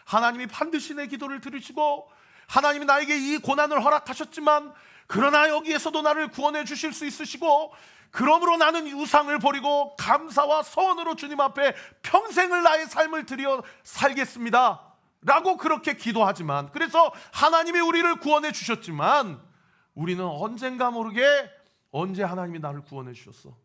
하나님이 반드시 내 기도를 들으시고 하나님이 나에게 이 고난을 허락하셨지만 그러나 여기에서도 나를 구원해 주실 수 있으시고, 그러므로 나는 우상을 버리고 감사와 서원으로 주님 앞에 평생을 나의 삶을 드려 살겠습니다 라고 그렇게 기도하지만, 그래서 하나님이 우리를 구원해 주셨지만 우리는 언젠가 모르게 언제 하나님이 나를 구원해 주셨어?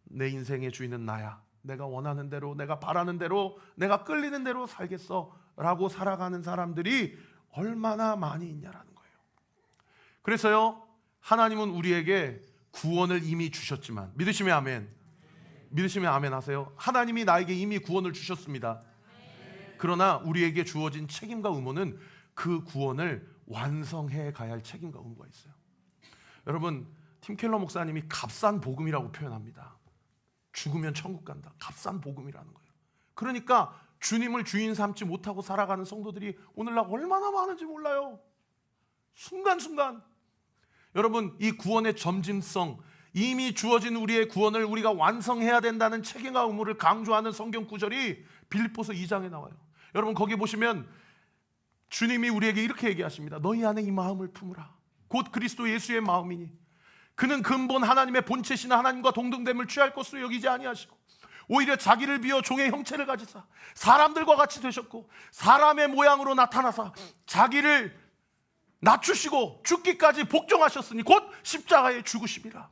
내 인생의 주인은 나야. 내가 원하는 대로, 내가 바라는 대로, 내가 끌리는 대로 살겠어 라고 살아가는 사람들이 얼마나 많이 있냐라는 거예요. 그래서요, 하나님은 우리에게 구원을 이미 주셨지만, 믿으시면 아멘. 믿으시면 아멘 하세요. 하나님이 나에게 이미 구원을 주셨습니다. 그러나 우리에게 주어진 책임과 의무는 그 구원을 완성해 가야 할 책임과 의무가 있어요. 여러분, 팀 켈러 목사님이 값싼 복음이라고 표현합니다. 죽으면 천국 간다. 값싼 복음이라는 거예요. 그러니까 주님을 주인 삼지 못하고 살아가는 성도들이 오늘날 얼마나 많은지 몰라요. 순간순간. 여러분, 이 구원의 점진성, 이미 주어진 우리의 구원을 우리가 완성해야 된다는 책임과 의무를 강조하는 성경 구절이 빌립보서 2장에 나와요. 여러분, 거기 보시면 주님이 우리에게 이렇게 얘기하십니다. 너희 안에 이 마음을 품으라. 곧 그리스도 예수의 마음이니 그는 근본 하나님의 본체시나 하나님과 동등됨을 취할 것으로 여기지 아니하시고 오히려 자기를 비워 종의 형체를 가지사 사람들과 같이 되셨고 사람의 모양으로 나타나사 자기를 낮추시고 죽기까지 복종하셨으니 곧 십자가에 죽으심이라.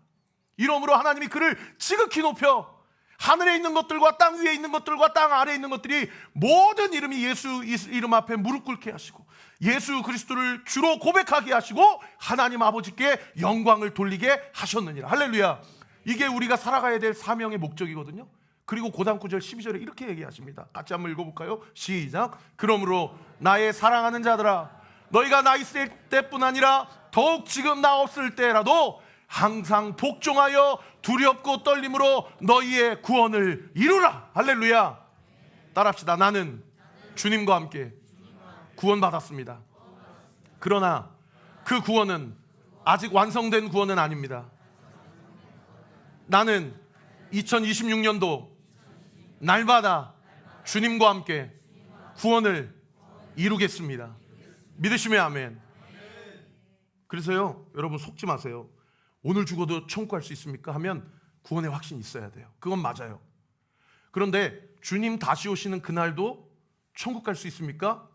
이러므로 하나님이 그를 지극히 높여 하늘에 있는 것들과 땅 위에 있는 것들과 땅 아래에 있는 것들이 모든 이름이 예수 이름 앞에 무릎 꿇게 하시고 예수 그리스도를 주로 고백하게 하시고 하나님 아버지께 영광을 돌리게 하셨느니라. 할렐루야. 이게 우리가 살아가야 될 사명의 목적이거든요. 그리고 고단 9절 12절에 이렇게 얘기하십니다. 같이 한번 읽어볼까요? 시작. 그러므로 나의 사랑하는 자들아, 너희가 나 있을 때뿐 아니라 더욱 지금 나 없을 때라도 항상 복종하여 두렵고 떨림으로 너희의 구원을 이루라. 할렐루야. 따라합시다. 나는 주님과 함께 구원받았습니다. 그러나 그 구원은 아직 완성된 구원은 아닙니다. 나는 2026년도 날마다 주님과 함께 구원을 이루겠습니다. 믿으시면 아멘. 그래서요, 여러분 속지 마세요. 오늘 죽어도 천국 갈 수 있습니까? 하면 구원의 확신이 있어야 돼요. 그건 맞아요. 그런데 주님 다시 오시는 그날도 천국 갈 수 있습니까?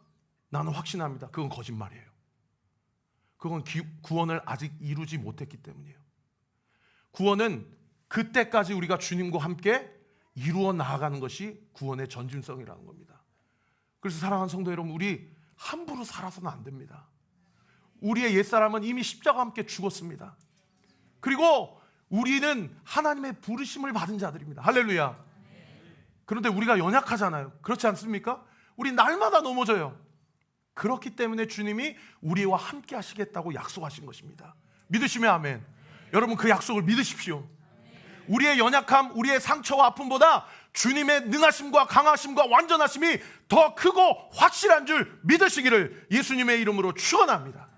나는 확신합니다. 그건 거짓말이에요. 그건 구원을 아직 이루지 못했기 때문이에요. 구원은 그때까지 우리가 주님과 함께 이루어 나아가는 것이 구원의 전진성이라는 겁니다. 그래서 사랑하는 성도 여러분, 우리 함부로 살아서는 안 됩니다. 우리의 옛사람은 이미 십자가와 함께 죽었습니다. 그리고 우리는 하나님의 부르심을 받은 자들입니다. 할렐루야. 그런데 우리가 연약하잖아요. 그렇지 않습니까? 우리 날마다 넘어져요. 그렇기 때문에 주님이 우리와 함께 하시겠다고 약속하신 것입니다. 믿으시면 아멘. 여러분, 그 약속을 믿으십시오. 우리의 연약함, 우리의 상처와 아픔보다 주님의 능하심과 강하심과 완전하심이 더 크고 확실한 줄 믿으시기를 예수님의 이름으로 축원합니다.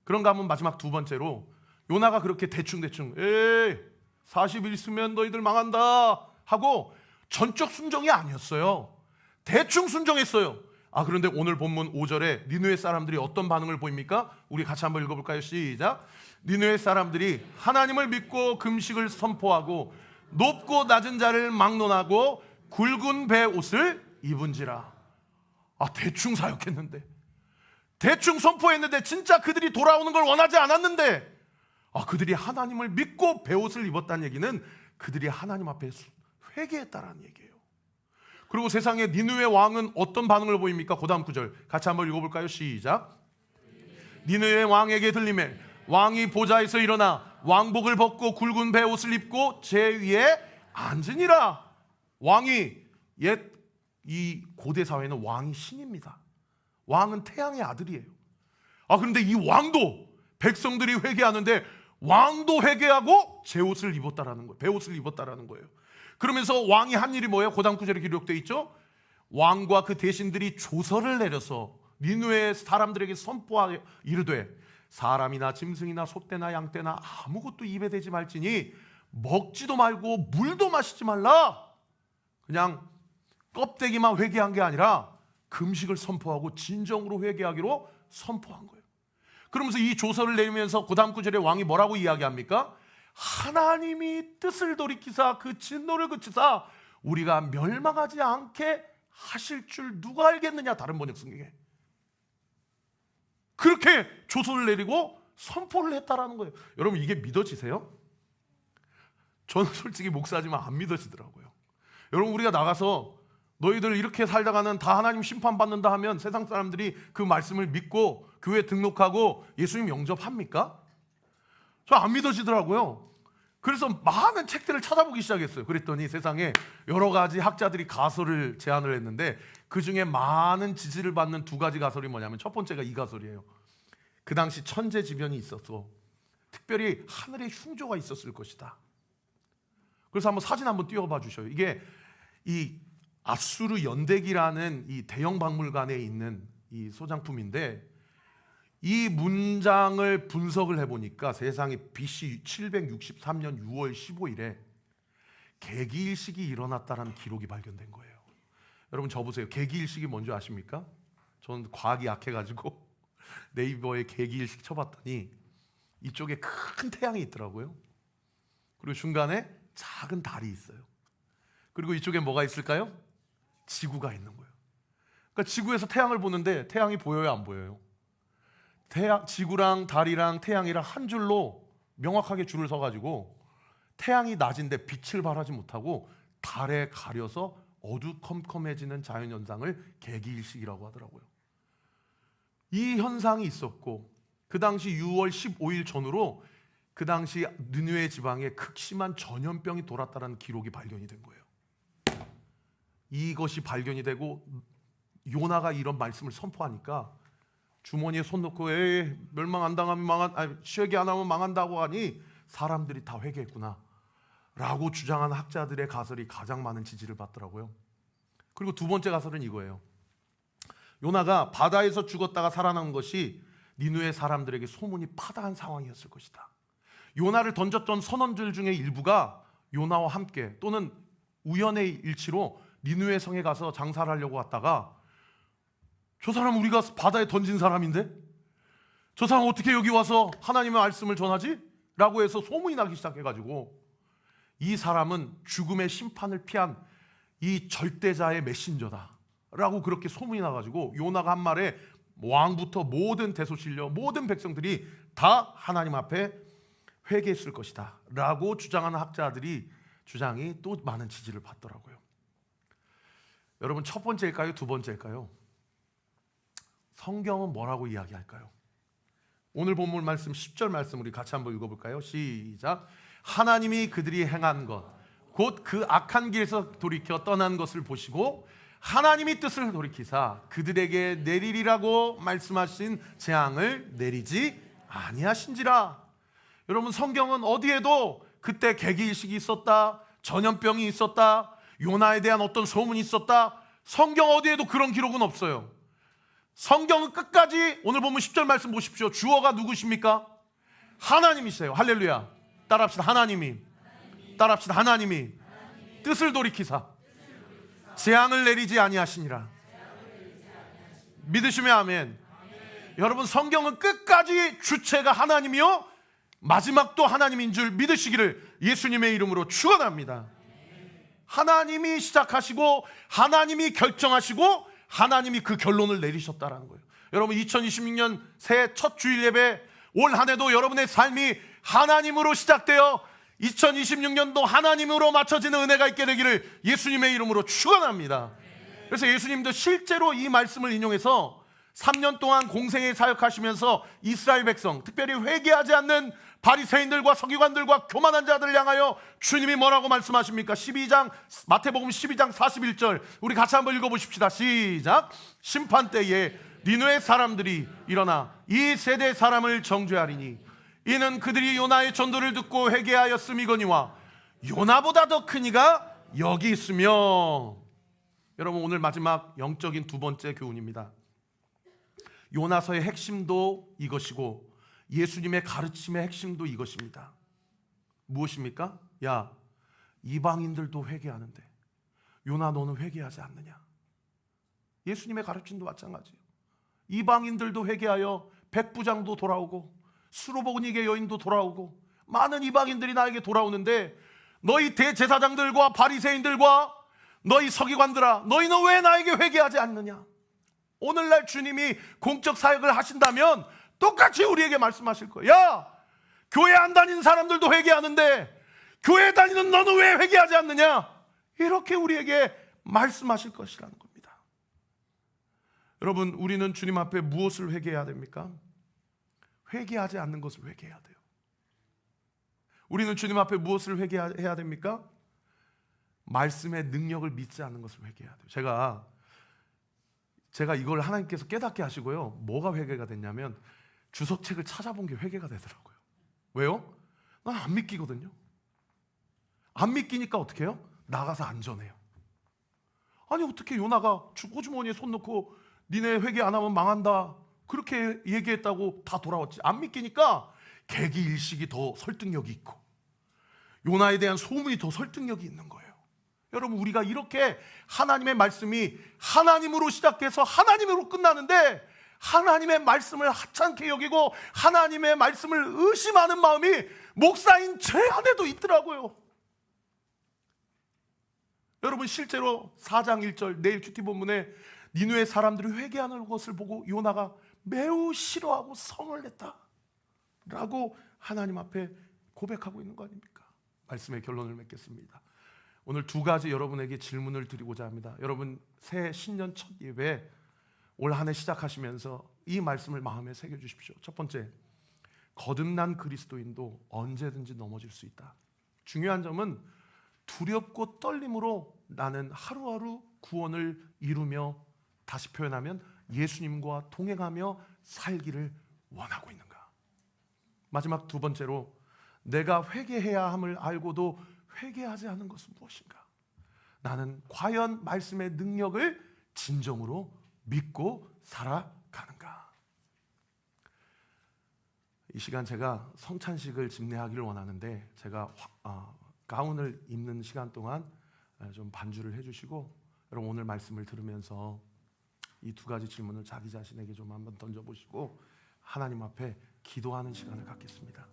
그런가 하면 마지막 두 번째로, 요나가 그렇게 대충대충 40일 있으면 너희들 망한다 하고 전적 순종이 아니었어요. 대충 순종했어요. 그런데 오늘 본문 5절에 니느웨 사람들이 어떤 반응을 보입니까? 우리 같이 한번 읽어볼까요? 시작. 니느웨 사람들이 하나님을 믿고 금식을 선포하고 높고 낮은 자를 막론하고 굵은 배 옷을 입은지라. 대충 사역했는데, 대충 선포했는데, 진짜 그들이 돌아오는 걸 원하지 않았는데, 그들이 하나님을 믿고 배옷을 입었다는 얘기는 그들이 하나님 앞에 회개했다라는 얘기예요. 그리고 세상의 니느웨 왕은 어떤 반응을 보입니까? 그 다음 구절 같이 한번 읽어볼까요? 시작. 니느웨 왕에게 들리매 왕이 보좌에서 일어나 왕복을 벗고 굵은 배옷을 입고 제 위에 앉으니라. 왕이, 이 고대 사회는 왕이 신입니다. 왕은 태양의 아들이에요. 그런데 이 왕도, 백성들이 회개하는데 왕도 회개하고 제 옷을 입었다라는 거예요. 배옷을 입었다라는 거예요. 그러면서 왕이 한 일이 뭐예요? 그 다음 구절에 기록되어 있죠. 왕과 그 대신들이 조서를 내려서 니느웨 사람들에게 선포하여 이르되 사람이나 짐승이나 소떼나 양떼나 아무것도 입에 대지 말지니 먹지도 말고 물도 마시지 말라. 그냥 껍데기만 회개한 게 아니라 금식을 선포하고 진정으로 회개하기로 선포한 거예요. 그러면서 이 조서를 내리면서 그 다음 구절에 왕이 뭐라고 이야기합니까? 하나님이 뜻을 돌이키사 그 진노를 그치사 우리가 멸망하지 않게 하실 줄 누가 알겠느냐. 다른 번역 성경에 그렇게 조서를 내리고 선포를 했다라는 거예요. 여러분, 이게 믿어지세요? 저는 솔직히 목사지만 안 믿어지더라고요. 여러분, 우리가 나가서 너희들 이렇게 살다가는 다 하나님 심판받는다 하면 세상 사람들이 그 말씀을 믿고 교회 등록하고 예수님 영접합니까? 저 안 믿어지더라고요. 그래서 많은 책들을 찾아보기 시작했어요. 그랬더니 세상에 여러 가지 학자들이 가설을 제안을 했는데 그 중에 많은 지지를 받는 두 가지 가설이 뭐냐면, 첫 번째가 이 가설이에요. 그 당시 천재지변이 있어서 특별히 하늘에 흉조가 있었을 것이다. 그래서 한번 사진 한번 띄워봐 주셔요. 이게 이 아수르 연대기라는 이 대형 박물관에 있는 이 소장품인데, 이 문장을 분석을 해보니까 세상에 BC 763년 6월 15일에 개기일식이 일어났다는 기록이 발견된 거예요. 여러분, 저 보세요. 개기일식이 뭔지 아십니까? 저는 과학이 약해가지고 네이버에 개기일식 쳐봤더니 이쪽에 큰 태양이 있더라고요. 그리고 중간에 작은 달이 있어요. 그리고 이쪽에 뭐가 있을까요? 지구가 있는 거예요. 그러니까 지구에서 태양을 보는데 태양이 보여요, 안 보여요? 지구랑 달이랑 태양이랑 한 줄로 명확하게 줄을 서가지고 태양이 낮인데 빛을 발하지 못하고 달에 가려서 어두컴컴해지는 자연현상을 개기일식이라고 하더라고요. 이 현상이 있었고, 그 당시 6월 15일 전후로 그 당시 느느웨 지방에 극심한 전염병이 돌았다는 기록이 발견이 된 거예요. 이것이 발견이 되고 요나가 이런 말씀을 선포하니까 주머니에 손 넣고 멸망 안 당하면 회개 안 하면 망한다고 하니 사람들이 다 회개했구나 라고 주장하는 학자들의 가설이 가장 많은 지지를 받더라고요. 그리고 두 번째 가설은 이거예요. 요나가 바다에서 죽었다가 살아난 것이 니느웨 사람들에게 소문이 파다한 상황이었을 것이다. 요나를 던졌던 선원들 중에 일부가 요나와 함께 또는 우연의 일치로 니느웨 성에 가서 장사를 하려고 왔다가, 저 사람 우리가 바다에 던진 사람인데 저 사람 어떻게 여기 와서 하나님의 말씀을 전하지? 라고 해서 소문이 나기 시작해가지고 이 사람은 죽음의 심판을 피한 이 절대자의 메신저다 라고 그렇게 소문이 나가지고 요나가 한 말에 왕부터 모든 대소신료 모든 백성들이 다 하나님 앞에 회개했을 것이다 라고 주장하는 학자들이 주장이 또 많은 지지를 받더라고요. 여러분, 첫 번째일까요? 두 번째일까요? 성경은 뭐라고 이야기할까요? 오늘 본문 말씀 10절 말씀 우리 같이 한번 읽어볼까요? 시작. 하나님이 그들이 행한 것 곧 그 악한 길에서 돌이켜 떠난 것을 보시고 하나님이 뜻을 돌이키사 그들에게 내리리라고 말씀하신 재앙을 내리지 아니하신지라. 여러분, 성경은 어디에도 그때 개기일식이 있었다, 전염병이 있었다, 요나에 대한 어떤 소문이 있었다. 성경 어디에도 그런 기록은 없어요. 성경은 끝까지, 오늘 보면 10절 말씀 보십시오. 주어가 누구십니까? 하나님이세요. 할렐루야. 따라합시다. 하나님이. 따라합시다. 하나님이 뜻을 돌이키사 재앙을 내리지 아니하시니라. 믿으시면 아멘. 여러분, 성경은 끝까지 주체가 하나님이요 마지막도 하나님인 줄 믿으시기를 예수님의 이름으로 축원합니다. 하나님이 시작하시고 하나님이 결정하시고 하나님이 그 결론을 내리셨다라는 거예요. 여러분, 2026년 새해 첫 주일 예배, 올 한 해도 여러분의 삶이 하나님으로 시작되어 2026년도 하나님으로 맞춰지는 은혜가 있게 되기를 예수님의 이름으로 축원합니다. 그래서 예수님도 실제로 이 말씀을 인용해서 3년 동안 공생애 사역하시면서 이스라엘 백성, 특별히 회개하지 않는 바리새인들과 서기관들과 교만한 자들을 향하여 주님이 뭐라고 말씀하십니까? 12장, 마태복음 12장 41절 우리 같이 한번 읽어보십시다. 시작. 심판 때에 니느웨 사람들이 일어나 이 세대 사람을 정죄하리니 이는 그들이 요나의 전도를 듣고 회개하였음이거니와 요나보다 더 큰 이가 여기 있으며. 여러분, 오늘 마지막 영적인 두 번째 교훈입니다. 요나서의 핵심도 이것이고 예수님의 가르침의 핵심도 이것입니다. 무엇입니까? 야, 이방인들도 회개하는데 요나 너는 회개하지 않느냐? 예수님의 가르침도 마찬가지예요. 이방인들도 회개하여 백부장도 돌아오고 수로보니게 여인도 돌아오고 많은 이방인들이 나에게 돌아오는데 너희 대제사장들과 바리새인들과 너희 서기관들아, 너희는 왜 나에게 회개하지 않느냐? 오늘날 주님이 공적 사역을 하신다면 똑같이 우리에게 말씀하실 거예요. 야, 교회 안 다니는 사람들도 회개하는데 교회 다니는 너는 왜 회개하지 않느냐? 이렇게 우리에게 말씀하실 것이라는 겁니다. 여러분, 우리는 주님 앞에 무엇을 회개해야 됩니까? 회개하지 않는 것을 회개해야 돼요. 우리는 주님 앞에 무엇을 회개해야 됩니까? 말씀의 능력을 믿지 않는 것을 회개해야 돼요. 제가 이걸 하나님께서 깨닫게 하시고요, 뭐가 회개가 됐냐면 주석책을 찾아본 게 회개가 되더라고요. 왜요? 난 안 믿기거든요. 안 믿기니까 어떻게 해요? 나가서 안전해요. 아니, 어떻게 요나가 호주머니에 손 넣고 니네 회개 안 하면 망한다 그렇게 얘기했다고 다 돌아왔지. 안 믿기니까 개기일식이 더 설득력이 있고 요나에 대한 소문이 더 설득력이 있는 거예요. 여러분, 우리가 이렇게 하나님의 말씀이 하나님으로 시작해서 하나님으로 끝나는데 하나님의 말씀을 하찮게 여기고 하나님의 말씀을 의심하는 마음이 목사인 제 안에도 있더라고요. 여러분, 실제로 4장 1절 내일 큐티 본문에 니느웨 사람들이 회개하는 것을 보고 요나가 매우 싫어하고 성을 냈다 라고 하나님 앞에 고백하고 있는 거 아닙니까? 말씀의 결론을 맺겠습니다. 오늘 두 가지 여러분에게 질문을 드리고자 합니다. 여러분, 새 신년 첫 예배 올 한 해 시작하시면서 이 말씀을 마음에 새겨주십시오. 첫 번째, 거듭난 그리스도인도 언제든지 넘어질 수 있다. 중요한 점은 두렵고 떨림으로 나는 하루하루 구원을 이루며, 다시 표현하면 예수님과 동행하며 살기를 원하고 있는가. 마지막 두 번째로, 내가 회개해야 함을 알고도 회개하지 않은 것은 무엇인가? 나는 과연 말씀의 능력을 진정으로 믿고 살아가는가? 이 시간 제가 성찬식을 집례하기를 원하는데 제가 가운을 입는 시간 동안 좀 반주를 해주시고, 여러분 오늘 말씀을 들으면서 이 두 가지 질문을 자기 자신에게 좀 한번 던져보시고 하나님 앞에 기도하는 시간을 갖겠습니다.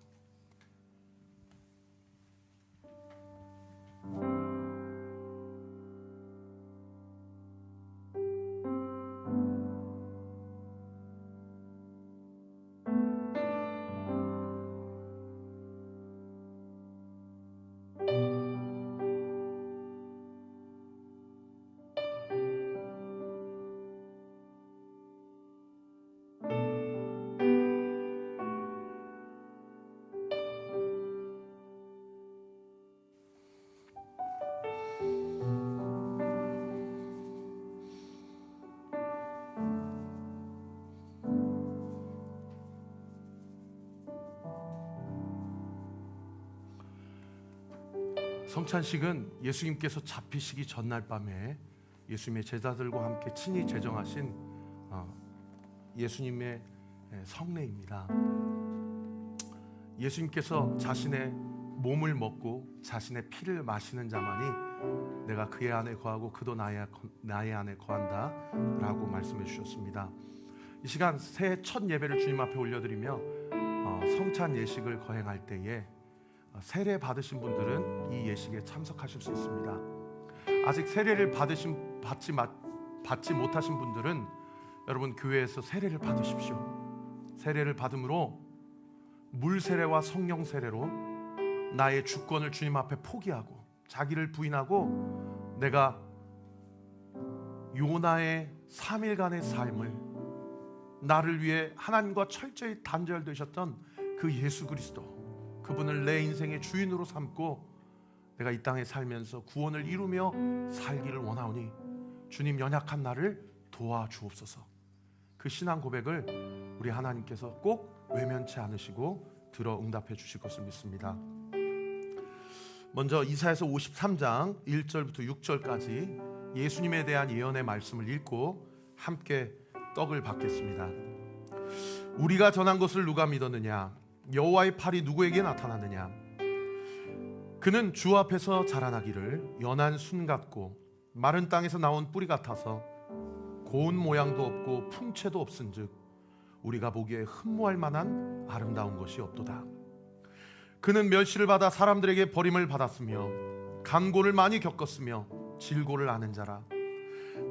성찬식은 예수님께서 잡히시기 전날 밤에 예수님의 제자들과 함께 친히 제정하신 예수님의 성례입니다. 예수님께서 자신의 몸을 먹고 자신의 피를 마시는 자만이 내가 그의 안에 거하고 그도 나의 안에 거한다 라고 말씀해 주셨습니다. 이 시간 새해 첫 예배를 주님 앞에 올려드리며 성찬 예식을 거행할 때에 세례 받으신 분들은 이 예식에 참석하실 수 있습니다. 아직 세례를 받지 못하신 분들은 여러분 교회에서 세례를 받으십시오. 세례를 받음으로 물 세례와 성령 세례로 나의 주권을 주님 앞에 포기하고 자기를 부인하고 내가 요나의 3일간의 삶을 나를 위해 하나님과 철저히 단절되셨던 그 예수 그리스도, 그분을 내 인생의 주인으로 삼고 내가 이 땅에 살면서 구원을 이루며 살기를 원하오니 주님 연약한 나를 도와주옵소서. 그 신앙 고백을 우리 하나님께서 꼭 외면치 않으시고 들어 응답해 주실 것을 믿습니다. 먼저 이사야서 53장 1절부터 6절까지 예수님에 대한 예언의 말씀을 읽고 함께 떡을 받겠습니다. 우리가 전한 것을 누가 믿었느냐? 여호와의 팔이 누구에게 나타났느냐? 그는 주 앞에서 자라나기를 연한 순 같고 마른 땅에서 나온 뿌리 같아서 고운 모양도 없고 풍채도 없은즉 우리가 보기에 흠모할 만한 아름다운 것이 없도다. 그는 멸시를 받아 사람들에게 버림을 받았으며 간고를 많이 겪었으며 질고를 아는 자라.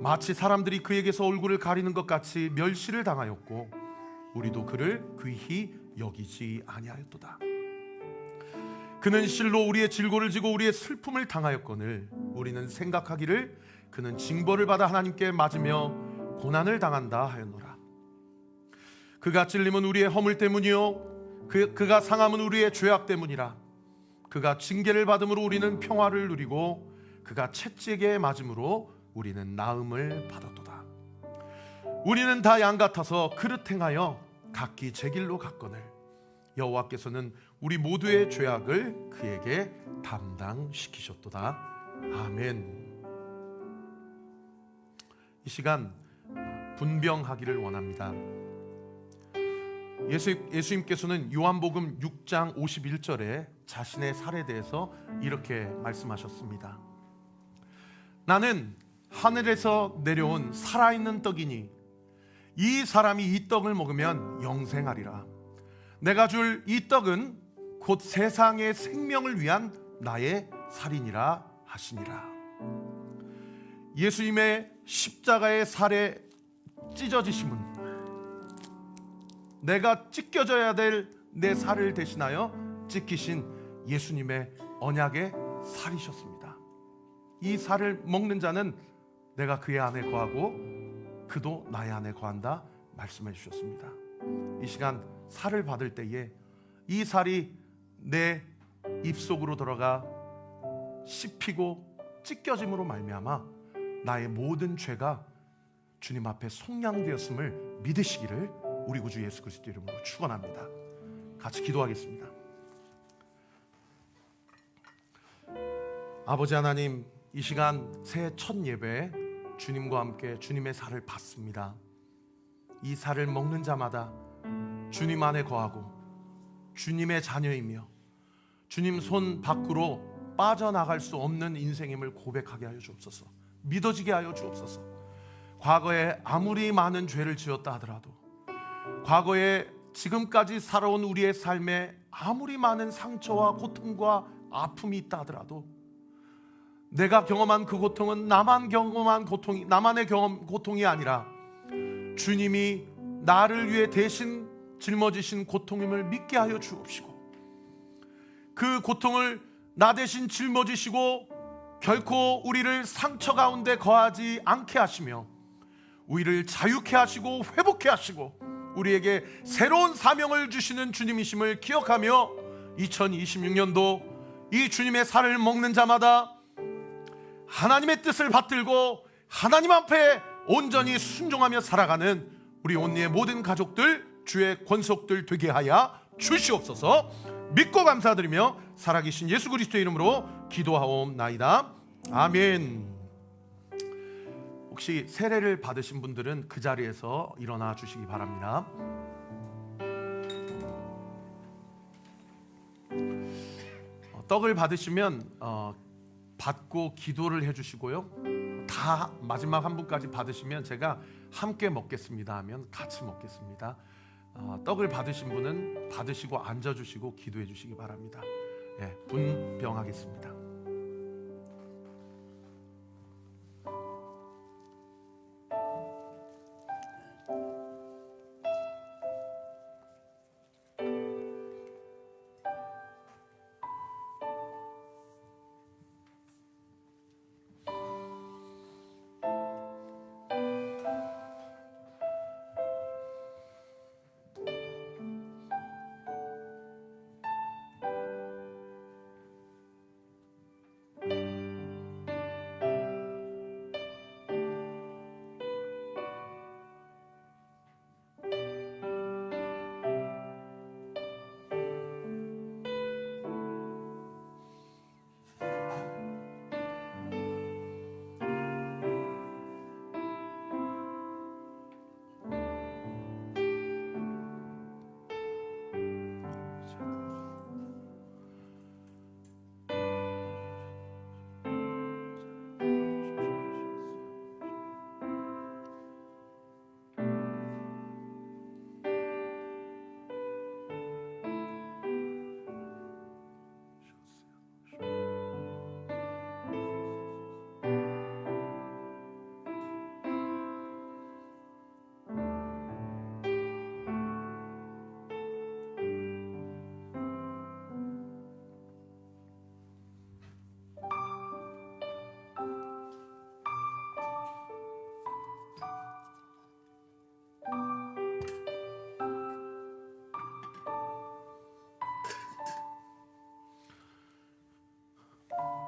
마치 사람들이 그에게서 얼굴을 가리는 것 같이 멸시를 당하였고 우리도 그를 귀히 여기지 아니하였도다. 그는 실로 우리의 질고를 지고 우리의 슬픔을 당하였거늘 우리는 생각하기를 그는 징벌을 받아 하나님께 맞으며 고난을 당한다 하였노라. 그가 찔림은 우리의 허물 때문이요 그가 상함은 우리의 죄악 때문이라. 그가 징계를 받음으로 우리는 평화를 누리고 그가 채찍에 맞음으로 우리는 나음을 받았도다. 우리는 다 양 같아서 그릇 행하여 각기 제 길로 갔거늘 여호와께서는 우리 모두의 죄악을 그에게 담당시키셨도다. 아멘. 이 시간 분병하기를 원합니다. 예수님께서는 요한복음 6장 51절에 자신의 살에 대해서 이렇게 말씀하셨습니다. 나는 하늘에서 내려온 살아있는 떡이니 이 사람이 이 떡을 먹으면 영생하리라. 내가 줄 이 떡은 곧 세상의 생명을 위한 나의 살이니라 하시니라. 예수님의 십자가의 살에 찢어지심은 내가 찢겨져야 될 내 살을 대신하여 찢기신 예수님의 언약의 살이셨습니다. 이 살을 먹는 자는 내가 그의 안에 거하고 그도 나의 안에 거한다 말씀해 주셨습니다. 이 시간 살을 받을 때에 이 살이 내 입속으로 들어가 씹히고 찢겨짐으로 말미암아 나의 모든 죄가 주님 앞에 속량되었음을 믿으시기를 우리 구주 예수 그리스도 이름으로 축원합니다. 같이 기도하겠습니다. 아버지 하나님, 이 시간 새해 첫 예배 주님과 함께 주님의 살을 받습니다. 이 살을 먹는 자마다 주님 안에 거하고 주님의 자녀이며 주님 손 밖으로 빠져나갈 수 없는 인생임을 고백하게 하여 주옵소서. 믿어지게 하여 주옵소서. 과거에 아무리 많은 죄를 지었다 하더라도, 과거에 지금까지 살아온 우리의 삶에 아무리 많은 상처와 고통과 아픔이 있다 하더라도 내가 경험한 그 고통은 나만 경험한 고통이, 나만의 고통이 아니라 주님이 나를 위해 대신 짊어지신 고통임을 믿게 하여 주옵시고, 그 고통을 나 대신 짊어지시고 결코 우리를 상처 가운데 거하지 않게 하시며 우리를 자유케 하시고 회복케 하시고 우리에게 새로운 사명을 주시는 주님이심을 기억하며 2026년도 이 주님의 살을 먹는 자마다 하나님의 뜻을 받들고 하나님 앞에 온전히 순종하며 살아가는 우리 온리의 모든 가족들, 주의 권속들 되게 하여 주시옵소서. 믿고 감사드리며 살아계신 예수 그리스도의 이름으로 기도하옵나이다. 아멘. 혹시 세례를 받으신 분들은 그 자리에서 일어나 주시기 바랍니다. 떡을 받으시면 받고 기도를 해주시고요. 다 마지막 한 분까지 받으시면 제가 함께 먹겠습니다 하면 같이 먹겠습니다. 떡을 받으신 분은 받으시고 앉아주시고 기도해 주시기 바랍니다. 예, 분병하겠습니다.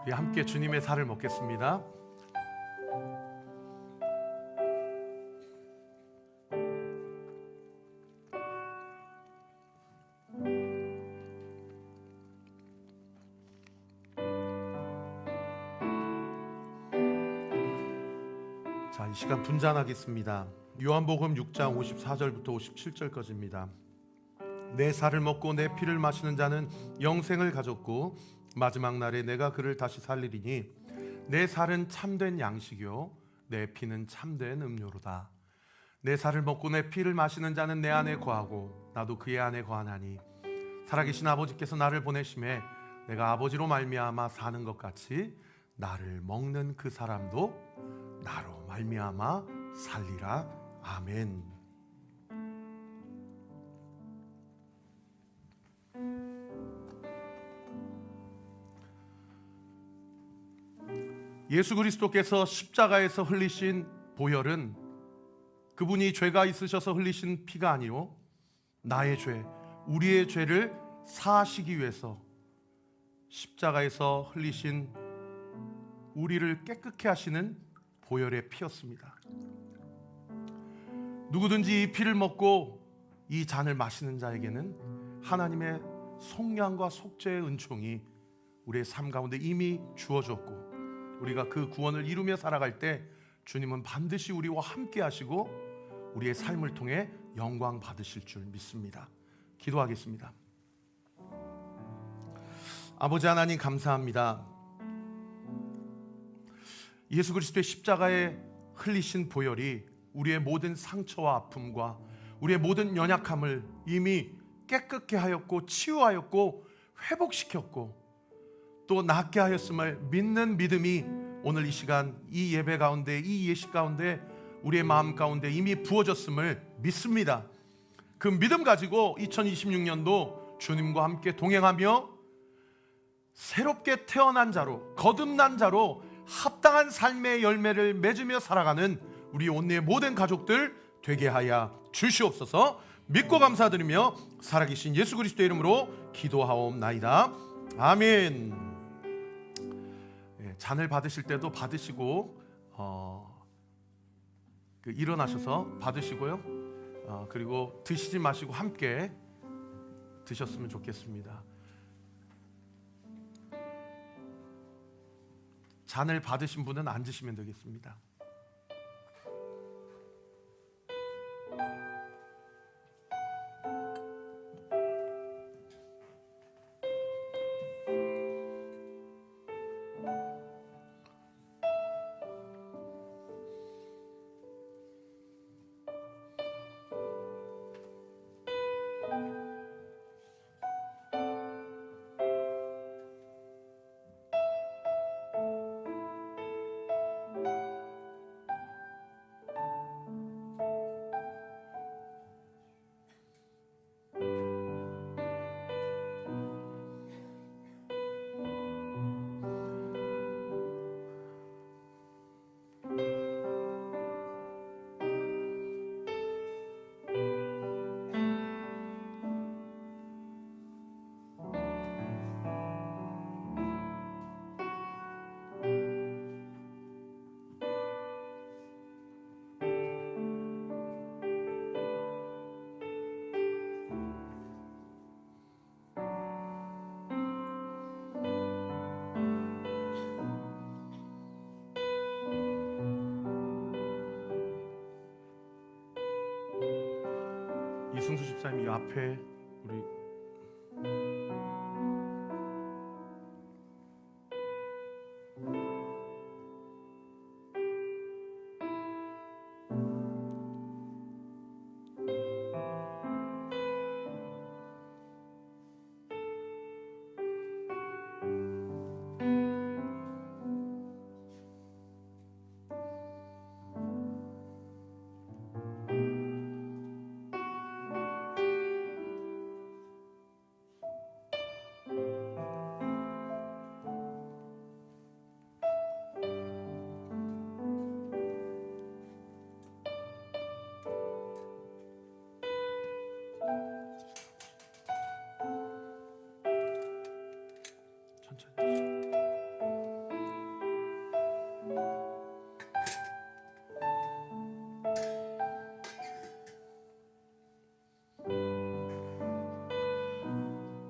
우리 함께 주님의 살을 먹겠습니다. 자, 이 시간 분잔하겠습니다. 요한복음 6장 54절부터 57절까지입니다. 내 살을 먹고 내 피를 마시는 자는 영생을 가졌고 마지막 날에 내가 그를 다시 살리리니 내 살은 참된 양식이요 내 피는 참된 음료로다. 내 살을 먹고 내 피를 마시는 자는 내 안에 거하고 나도 그의 안에 거하나니 살아계신 아버지께서 나를 보내심에 내가 아버지로 말미암아 사는 것 같이 나를 먹는 그 사람도 나로 말미암아 살리라. 아멘. 예수 그리스도께서 십자가에서 흘리신 보혈은 그분이 죄가 있으셔서 흘리신 피가 아니요 나의 죄, 우리의 죄를 사하시기 위해서 십자가에서 흘리신 우리를 깨끗게 하시는 보혈의 피였습니다. 누구든지 이 피를 먹고 이 잔을 마시는 자에게는 하나님의 속량과 속죄의 은총이 우리의 삶 가운데 이미 주어졌고 우리가 그 구원을 이루며 살아갈 때 주님은 반드시 우리와 함께 하시고 우리의 삶을 통해 영광 받으실 줄 믿습니다. 기도하겠습니다. 아버지 하나님 감사합니다. 예수 그리스도의 십자가에 흘리신 보혈이 우리의 모든 상처와 아픔과 우리의 모든 연약함을 이미 깨끗게 하였고 치유하였고 회복시켰고 또 낫게 하였음을 믿는 믿음이 오늘 이 시간 이 예배 가운데 이 예식 가운데 우리의 마음 가운데 이미 부어졌음을 믿습니다. 그 믿음 가지고 2026년도 주님과 함께 동행하며 새롭게 태어난 자로 거듭난 자로 합당한 삶의 열매를 맺으며 살아가는 우리 온누의 모든 가족들 되게 하여 주시옵소서. 믿고 감사드리며 살아계신 예수 그리스도의 이름으로 기도하옵나이다. 아멘. 잔을 받으실 때도 받으시고 일어나셔서 받으시고요. 그리고 드시지 마시고 함께 드셨으면 좋겠습니다. 잔을 받으신 분은 앉으시면 되겠습니다. 이승수 집사님 이 앞에 우리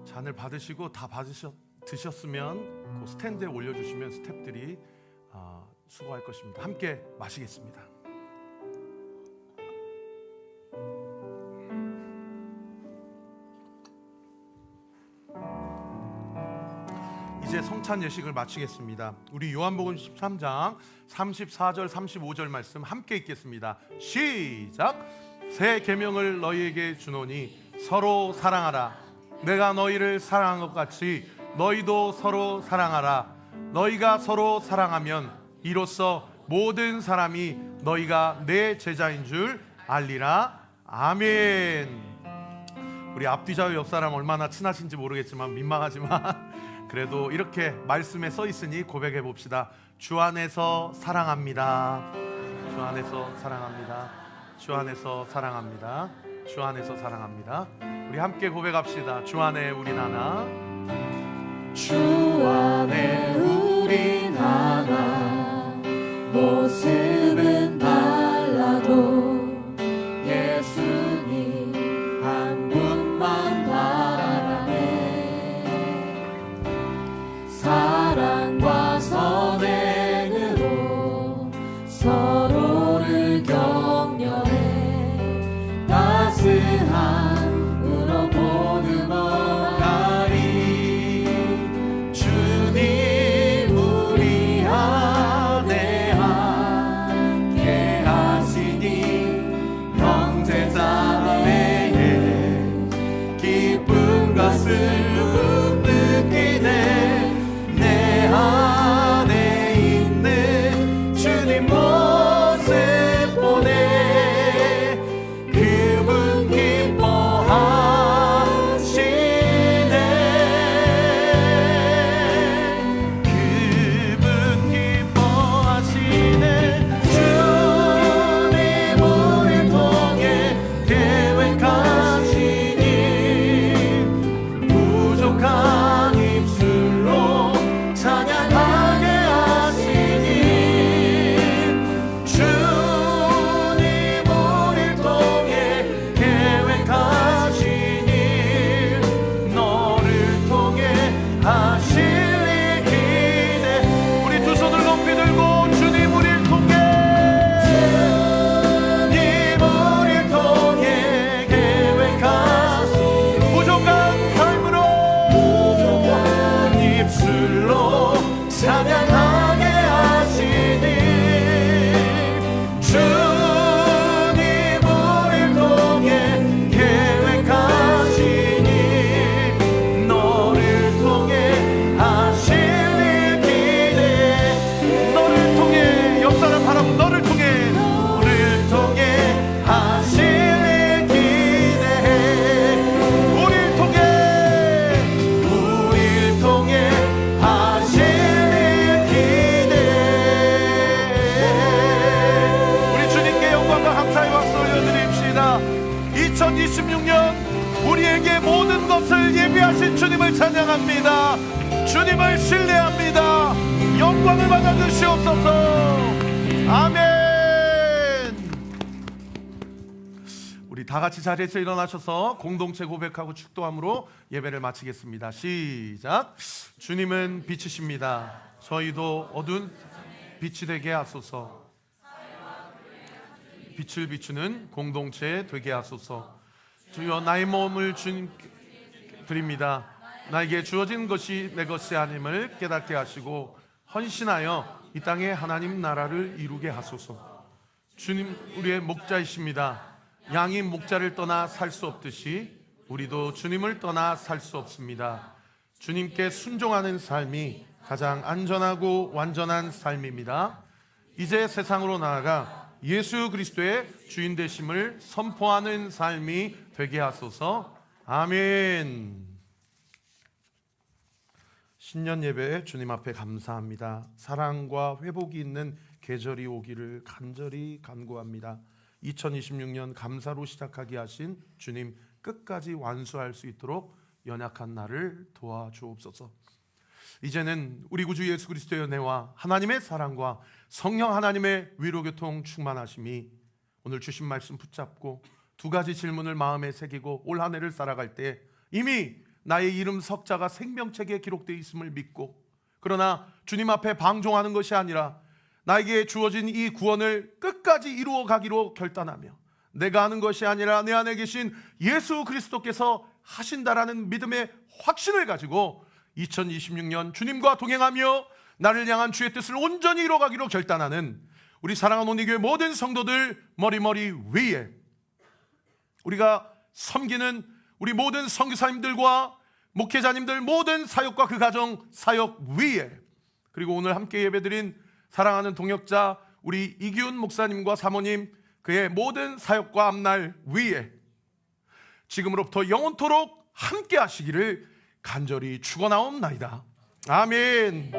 잔을 받으시고 다 드셨으면 그 스탠드에 올려주시면 스태프들이 수고할 것입니다. 함께 마시겠습니다. 이제 성찬 예식을 마치겠습니다. 우리 요한복음 13장 34절 35절 말씀 함께 읽겠습니다. 시작. 새 계명을 너희에게 주노니 서로 사랑하라. 내가 너희를 사랑한 것 같이 너희도 서로 사랑하라. 너희가 서로 사랑하면 이로써 모든 사람이 너희가 내 제자인 줄 알리라. 아멘. 우리 앞뒤 좌우 옆 사람 얼마나 친하신지 모르겠지만 민망하지만 그래도 이렇게 말씀에 써 있으니 고백해 봅시다. 주 안에서 사랑합니다. 주 안에서 사랑합니다. 주 안에서 사랑합니다. 주 안에서 사랑합니다. 우리 함께 고백합시다. 주 안에 우린 하나. 주 안에 우린 하나. 모습은 달라도 예수님 한 분만 바라네. 사랑과 선행으로 서로를 격려해 따스한 찬양합니다. 주님을 신뢰합니다. 영광을 받아 주시옵소서. 아멘. 우리 다 같이 자리에서 일어나셔서 공동체 고백하고 축도함으로 예배를 마치겠습니다. 시작. 주님은 빛이십니다. 저희도 어두운 빛이 되게 하소서. 빛을 비추는 공동체 되게 하소서. 주여, 나의 몸을 주님께 드립니다. 나에게 주어진 것이 내 것이 아님을 깨닫게 하시고 헌신하여 이 땅에 하나님 나라를 이루게 하소서. 주님 우리의 목자이십니다. 양이 목자를 떠나 살 수 없듯이 우리도 주님을 떠나 살 수 없습니다. 주님께 순종하는 삶이 가장 안전하고 완전한 삶입니다. 이제 세상으로 나아가 예수 그리스도의 주인 되심을 선포하는 삶이 되게 하소서. 아멘. 신년 예배 주님 앞에 감사합니다. 사랑과 회복이 있는 계절이 오기를 간절히 간구합니다. 2026년 감사로 시작하게 하신 주님, 끝까지 완수할 수 있도록 연약한 나를 도와주옵소서. 이제는 우리 구주 예수 그리스도의 은혜와 하나님의 사랑과 성령 하나님의 위로교통 충만하심이 오늘 주신 말씀 붙잡고 두 가지 질문을 마음에 새기고 올 한 해를 살아갈 때 이미 나의 이름 석자가 생명책에 기록되어 있음을 믿고, 그러나 주님 앞에 방종하는 것이 아니라 나에게 주어진 이 구원을 끝까지 이루어 가기로 결단하며 내가 하는 것이 아니라 내 안에 계신 예수 그리스도께서 하신다라는 믿음의 확신을 가지고 2026년 주님과 동행하며 나를 향한 주의 뜻을 온전히 이루어가기로 결단하는 우리 사랑하는 온리교회 모든 성도들 머리 위에, 우리가 섬기는 우리 모든 선교사님들과 목회자님들 모든 사역과 그 가정 사역 위에, 그리고 오늘 함께 예배드린 사랑하는 동역자 우리 이기훈 목사님과 사모님 그의 모든 사역과 앞날 위에 지금으로부터 영원토록 함께 하시기를 간절히 축원하옵나이다. 아멘.